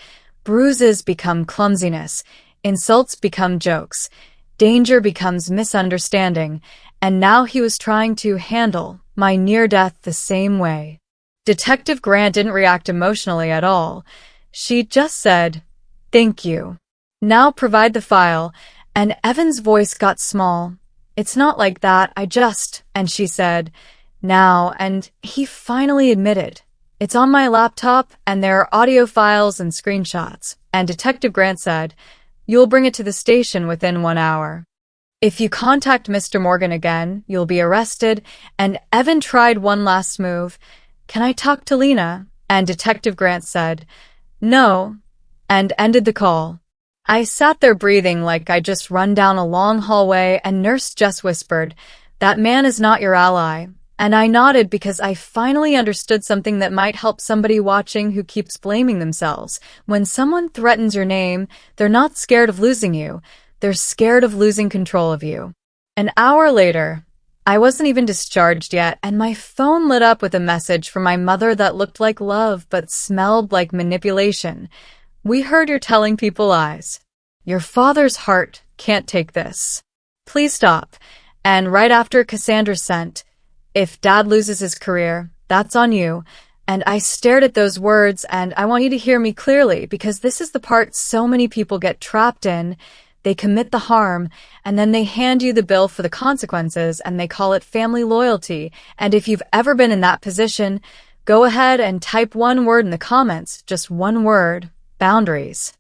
Bruises become clumsiness, insults become jokes, danger becomes misunderstanding, and now he was trying to handle my near-death the same way. Detective Grant didn't react emotionally at all. She just said, "Thank you. Now provide the file," and Evan's voice got small. "It's not like that, and she said, "Now," and he finally admitted, "It's on my laptop, and there are audio files and screenshots," and Detective Grant said, "You'll bring it to the station within 1 hour. If you contact Mr. Morgan again, you'll be arrested," and Evan tried one last move. "Can I talk to Lena?" And Detective Grant said, "No," and ended the call. I sat there breathing like I'd just run down a long hallway, and Nurse Jess whispered, "That man is not your ally." And I nodded because I finally understood something that might help somebody watching who keeps blaming themselves. When someone threatens your name, they're not scared of losing you. They're scared of losing control of you. An hour later, I wasn't even discharged yet, and my phone lit up with a message from my mother that looked like love but smelled like manipulation. "We heard you're telling people lies. Your father's heart can't take this. Please stop." And right after, Cassandra sent, "If Dad loses his career, that's on you." And I stared at those words, and I want you to hear me clearly, because this is the part so many people get trapped in. They commit the harm, and then they hand you the bill for the consequences, and they call it family loyalty. And if you've ever been in that position, go ahead and type 1 word in the comments, just 1 word: boundaries.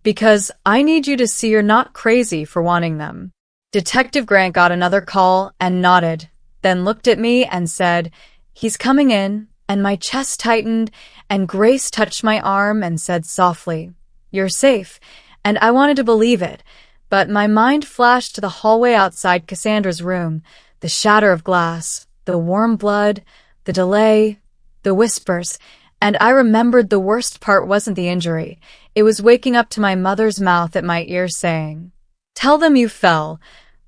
Because I need you to see you're not crazy for wanting them. Detective Grant got another call and nodded, then looked at me and said, "He's coming in," and my chest tightened, and Grace touched my arm and said softly, "You're safe," and I wanted to believe it. But my mind flashed to the hallway outside Cassandra's room, the shatter of glass, the warm blood, the delay, the whispers, and I remembered the worst part wasn't the injury. It was waking up to my mother's mouth at my ear saying, "Tell them you fell,"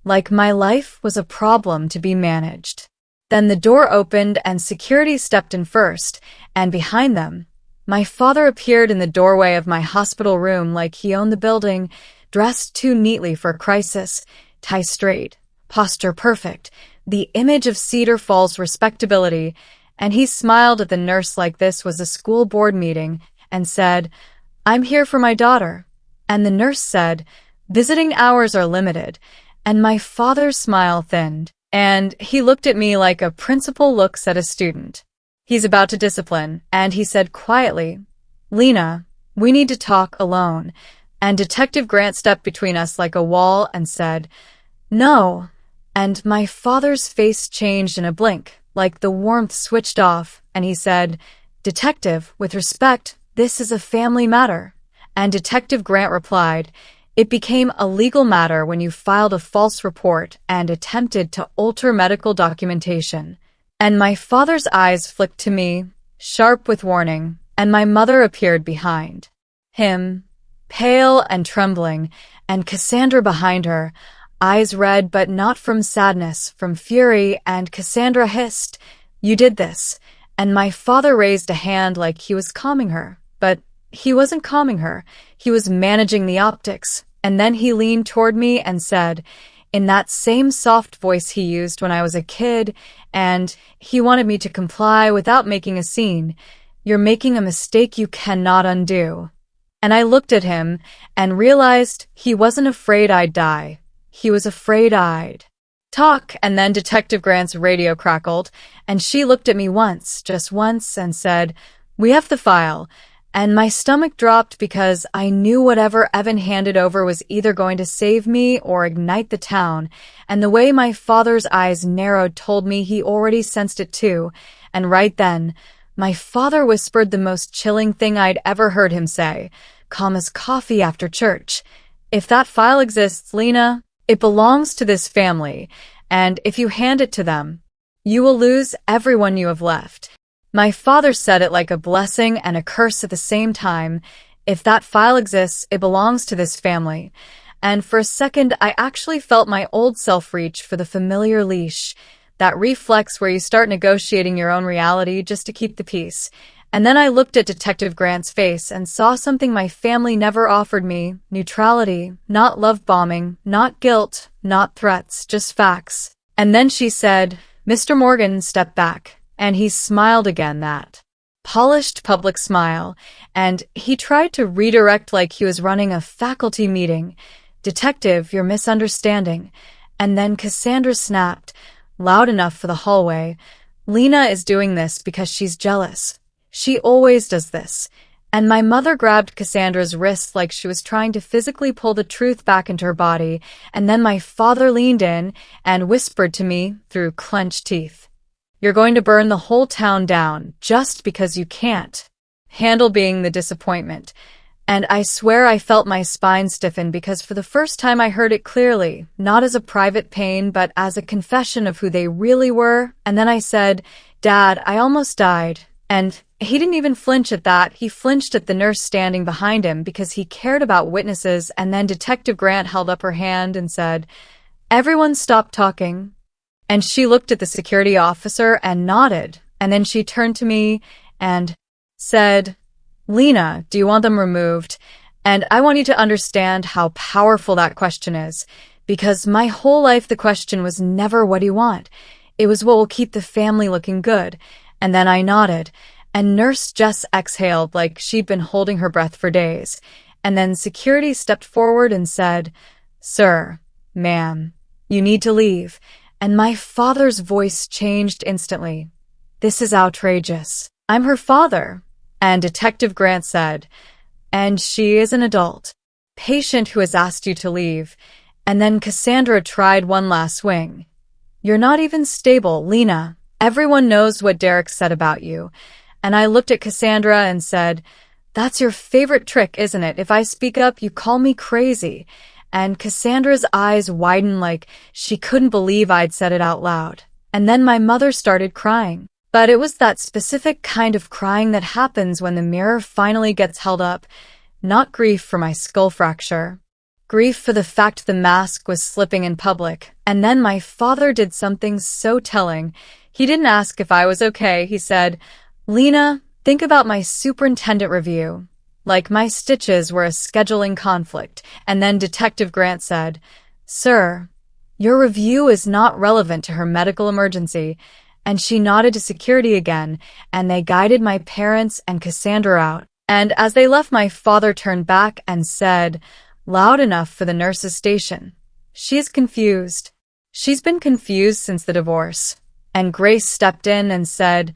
like my life was a problem to be managed. Then the door opened and security stepped in first, and behind them, my father appeared in the doorway of my hospital room like he owned the building, dressed too neatly for a crisis, tie straight, posture perfect, the image of Cedar Falls respectability, and he smiled at the nurse like this was a school board meeting and said, "I'm here for my daughter." And the nurse said, "Visiting hours are limited," and my father's smile thinned, and he looked at me like a principal looks at a student. He's about to discipline, and he said quietly, "Lena, we need to talk alone." And Detective Grant stepped between us like a wall and said, "No." And my father's face changed in a blink, like the warmth switched off, and he said, "Detective, with respect, this is a family matter." And Detective Grant replied, "It became a legal matter when you filed a false report and attempted to alter medical documentation." And my father's eyes flicked to me, sharp with warning, and my mother appeared behind him, pale and trembling, and Cassandra behind her, eyes red but not from sadness, from fury, and Cassandra hissed, "You did this." And my father raised a hand like he was calming her, but he wasn't calming her. He was managing the optics. And then he leaned toward me and said, in that same soft voice he used when I was a kid, and he wanted me to comply without making a scene, "You're making a mistake you cannot undo." And I looked at him and realized he wasn't afraid I'd die. He was afraid I'd talk. And then Detective Grant's radio crackled, and she looked at me once, just once, and said, "We have the file." And my stomach dropped because I knew whatever Evan handed over was either going to save me or ignite the town, and the way my father's eyes narrowed told me he already sensed it too. And right then, my father whispered the most chilling thing I'd ever heard him say, calm as coffee after church. "If that file exists, Lena, It belongs to this family, and if you hand it to them, you will lose everyone you have left. My father said it like a blessing and a curse at the same time. If that file exists, it belongs to this family. And for a second, I actually felt my old self reach for the familiar leash, that reflex where you start negotiating your own reality just to keep the peace. And then I looked at Detective Grant's face and saw something my family never offered me: neutrality, not love bombing, not guilt, not threats, just facts. And then she said, "Mr. Morgan, step back." And he smiled again, that polished public smile, and he tried to redirect like he was running a faculty meeting. "Detective, you're misunderstanding." And then Cassandra snapped, loud enough for the hallway, "Lena is doing this because she's jealous. She always does this." And my mother grabbed Cassandra's wrist like she was trying to physically pull the truth back into her body, and then my father leaned in and whispered to me through clenched teeth, "You're going to burn the whole town down just because you can't handle being the disappointment." And I swear I felt my spine stiffen because for the first time I heard it clearly, not as a private pain, but as a confession of who they really were. And then I said, "Dad, I almost died." And he didn't even flinch at that. He flinched at the nurse standing behind him because he cared about witnesses. And then Detective Grant held up her hand and said, "Everyone stop talking." And she looked at the security officer and nodded. And then she turned to me and said, "Lena, do you want them removed?" And I want you to understand how powerful that question is, because my whole life the question was never what do you want. It was what will keep the family looking good. And then I nodded, and Nurse Jess exhaled like she'd been holding her breath for days. And then security stepped forward and said, "Sir, ma'am, you need to leave." And my father's voice changed instantly. "This is outrageous. I'm her father." And Detective Grant said, "And she is an adult patient who has asked you to leave." And then Cassandra tried one last swing. "You're not even stable, Lena. Everyone knows what Derek said about you." And I looked at Cassandra and said, "That's your favorite trick, isn't it? If I speak up, you call me crazy." And Cassandra's eyes widened like she couldn't believe I'd said it out loud. And then my mother started crying. But it was that specific kind of crying that happens when the mirror finally gets held up. Not grief for my skull fracture. Grief for the fact the mask was slipping in public. And then my father did something so telling. He didn't ask if I was okay. He said, "Lena, think about my superintendent review." Like my stitches were a scheduling conflict. And then Detective Grant said, "Sir, your review is not relevant to her medical emergency." And she nodded to security again, and they guided my parents and Cassandra out. And as they left, my father turned back and said, loud enough for the nurse's station, "She's confused. She's been confused since the divorce." And Grace stepped in and said,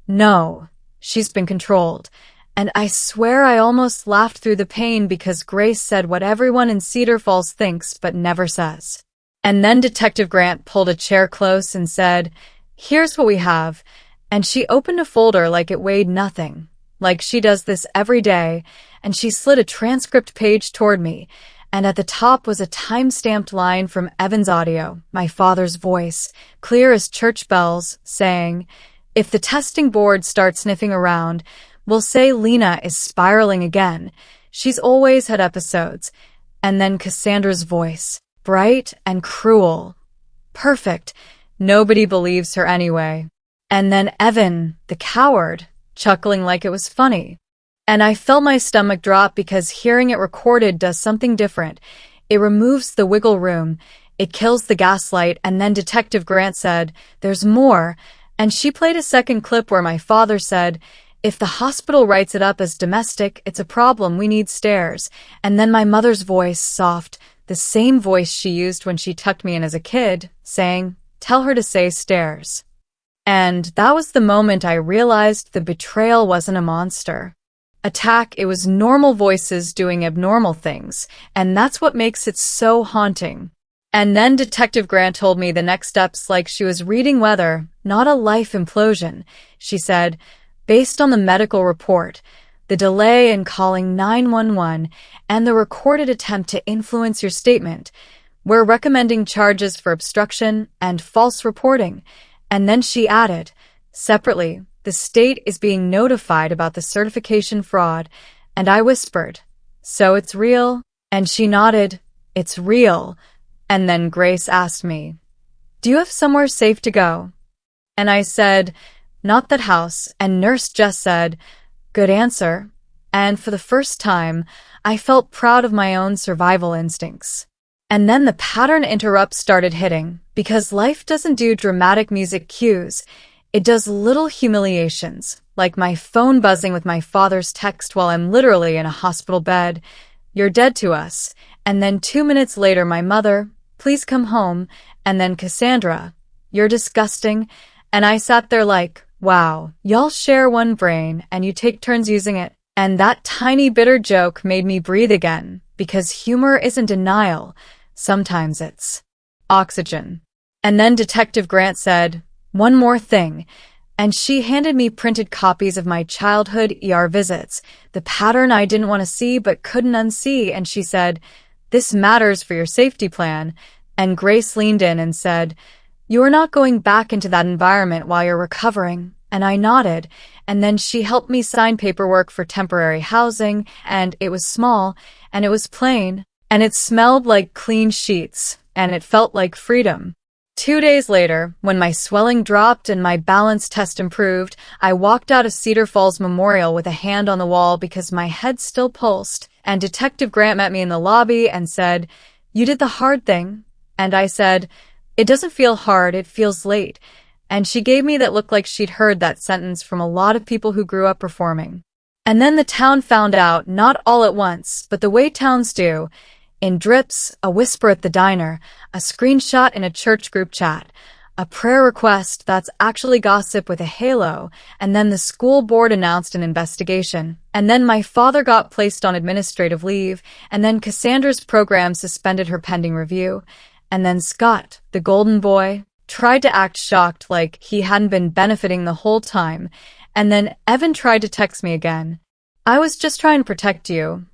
"No, she's been controlled." And I swear I almost laughed through the pain because Grace said what everyone in Cedar Falls thinks but never says. And then Detective Grant pulled a chair close and said, "Here's what we have." And she opened a folder like it weighed nothing, like she does this every day, and she slid a transcript page toward me, and at the top was a time-stamped line from Evan's audio, my father's voice, clear as church bells, saying, "If the testing board starts sniffing around, we'll say Lena is spiraling again. She's always had episodes." And then Cassandra's voice, bright and cruel. Perfect. Nobody believes her anyway. And then Evan, the coward, chuckling like it was funny. And I felt my stomach drop because hearing it recorded does something different. It removes the wiggle room. It kills the gaslight. And then Detective Grant said, "There's more." And she played a second clip where my father said, "If the hospital writes it up as domestic, it's a problem. We need stairs." And then my mother's voice, soft, the same voice she used when she tucked me in as a kid, saying, "Tell her to say stairs." And that was the moment I realized the betrayal wasn't a monster attack. It was normal voices doing abnormal things, and that's what makes it so haunting. And then Detective Grant told me the next steps like she was reading weather, not a life implosion. She said, "Based on the medical report, the delay in calling 911, and the recorded attempt to influence your statement, We're recommending charges for obstruction and false reporting." And then she added, "Separately, the state is being notified about the certification fraud." And I whispered, "So it's real?" And she nodded, "It's real." And then Grace asked me, "Do you have somewhere safe to go?" And I said, "Not that house." And Nurse Jess said, "Good answer." And for the first time, I felt proud of my own survival instincts. And then the pattern interrupt started hitting, because life doesn't do dramatic music cues. It does little humiliations, like my phone buzzing with my father's text while I'm literally in a hospital bed. "You're dead to us." And then 2 minutes later, my mother, "Please come home." And then Cassandra, "You're disgusting." And I sat there like, wow, y'all share one brain and you take turns using it. And that tiny bitter joke made me breathe again, because humor isn't denial. Sometimes it's oxygen. And then Detective Grant said, "One more thing." And she handed me printed copies of my childhood ER visits, the pattern I didn't want to see but couldn't unsee, and she said, "This matters for your safety plan." And Grace leaned in and said, "You are not going back into that environment while you're recovering." And I nodded, and then she helped me sign paperwork for temporary housing, and it was small, and it was plain, and it smelled like clean sheets, and it felt like freedom. 2 days later, when my swelling dropped and my balance test improved, I walked out of Cedar Falls Memorial with a hand on the wall because my head still pulsed, and Detective Grant met me in the lobby and said, "You did the hard thing." And I said, "It doesn't feel hard, it feels late." And she gave me that look like she'd heard that sentence from a lot of people who grew up performing. And then the town found out, not all at once, but the way towns do. In drips, a whisper at the diner, a screenshot in a church group chat, a prayer request that's actually gossip with a halo, and then the school board announced an investigation. And then my father got placed on administrative leave, and then Cassandra's program suspended her pending review. And then Scott, the golden boy, tried to act shocked like he hadn't been benefiting the whole time. And then Evan tried to text me again. "I was just trying to protect you."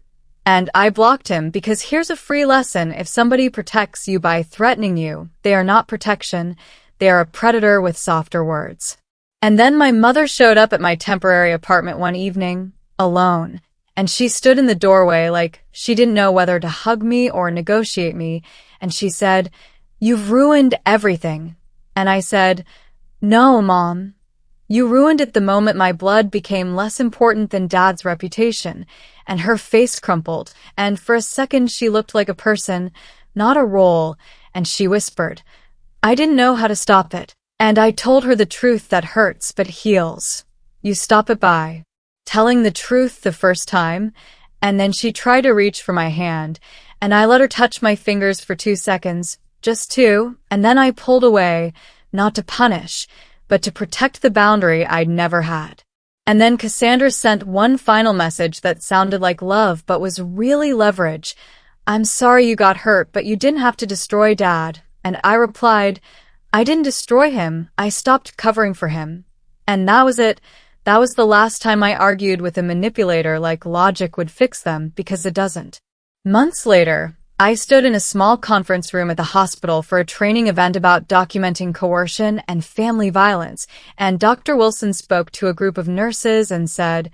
And I blocked him because here's a free lesson: if somebody protects you by threatening you, they are not protection, they are a predator with softer words. And then my mother showed up at my temporary apartment one evening, alone, and she stood in the doorway like she didn't know whether to hug me or negotiate me, and she said, "You've ruined everything." And I said, "No, Mom. You ruined it the moment my blood became less important than Dad's reputation." And her face crumpled, and for a second she looked like a person, not a role, and she whispered, "I didn't know how to stop it." And I told her the truth that hurts but heals. You stop it by telling the truth the first time. And then she tried to reach for my hand, and I let her touch my fingers for 2 seconds, just 2, and then I pulled away, not to punish, but to protect the boundary I'd never had. And then Cassandra sent one final message that sounded like love but was really leverage. "I'm sorry you got hurt, but you didn't have to destroy Dad." And I replied, "I didn't destroy him, I stopped covering for him." And that was it. That was the last time I argued with a manipulator like logic would fix them, because it doesn't. Months later, I stood in a small conference room at the hospital for a training event about documenting coercion and family violence, and Dr. Wilson spoke to a group of nurses and said,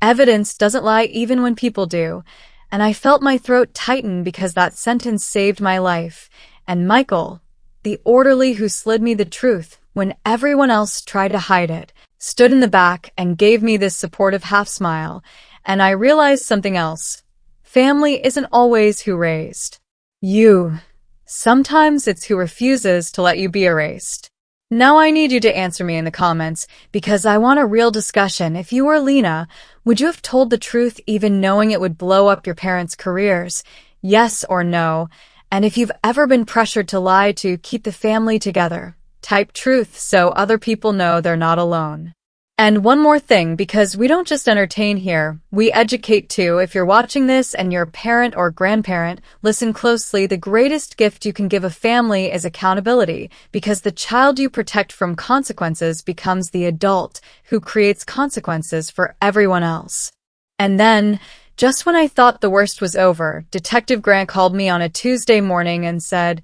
"Evidence doesn't lie even when people do." And I felt my throat tighten because that sentence saved my life. And Michael, the orderly who slid me the truth when everyone else tried to hide it, stood in the back and gave me this supportive half-smile. And I realized something else. Family isn't always who raised you. Sometimes it's who refuses to let you be erased. Now I need you to answer me in the comments, because I want a real discussion. If you were Lena, would you have told the truth even knowing it would blow up your parents' careers? Yes or no? And if you've ever been pressured to lie to keep the family together, type truth so other people know they're not alone. And one more thing, because we don't just entertain here, we educate too. If you're watching this and you're a parent or grandparent, listen closely. The greatest gift you can give a family is accountability, because the child you protect from consequences becomes the adult who creates consequences for everyone else. And then, Just when I thought the worst was over, Detective Grant called me on a Tuesday morning and said,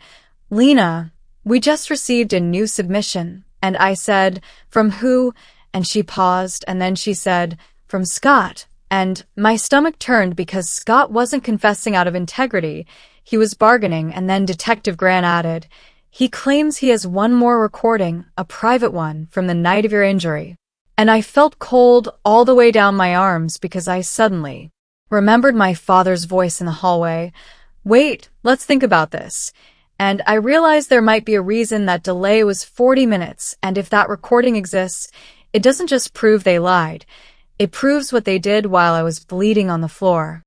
"Lena, we just received a new submission." And I said, "From who?" And she paused, and then she said, "From Scott." And my stomach turned because Scott wasn't confessing out of integrity. He was bargaining, and then Detective Grant added, "He claims he has one more recording, a private one, from the night of your injury." And I felt cold all the way down my arms because I suddenly remembered my father's voice in the hallway. "Wait, let's think about this." And I realized there might be a reason that delay was 40 minutes, and if that recording exists, it doesn't just prove they lied. It proves what they did while I was bleeding on the floor.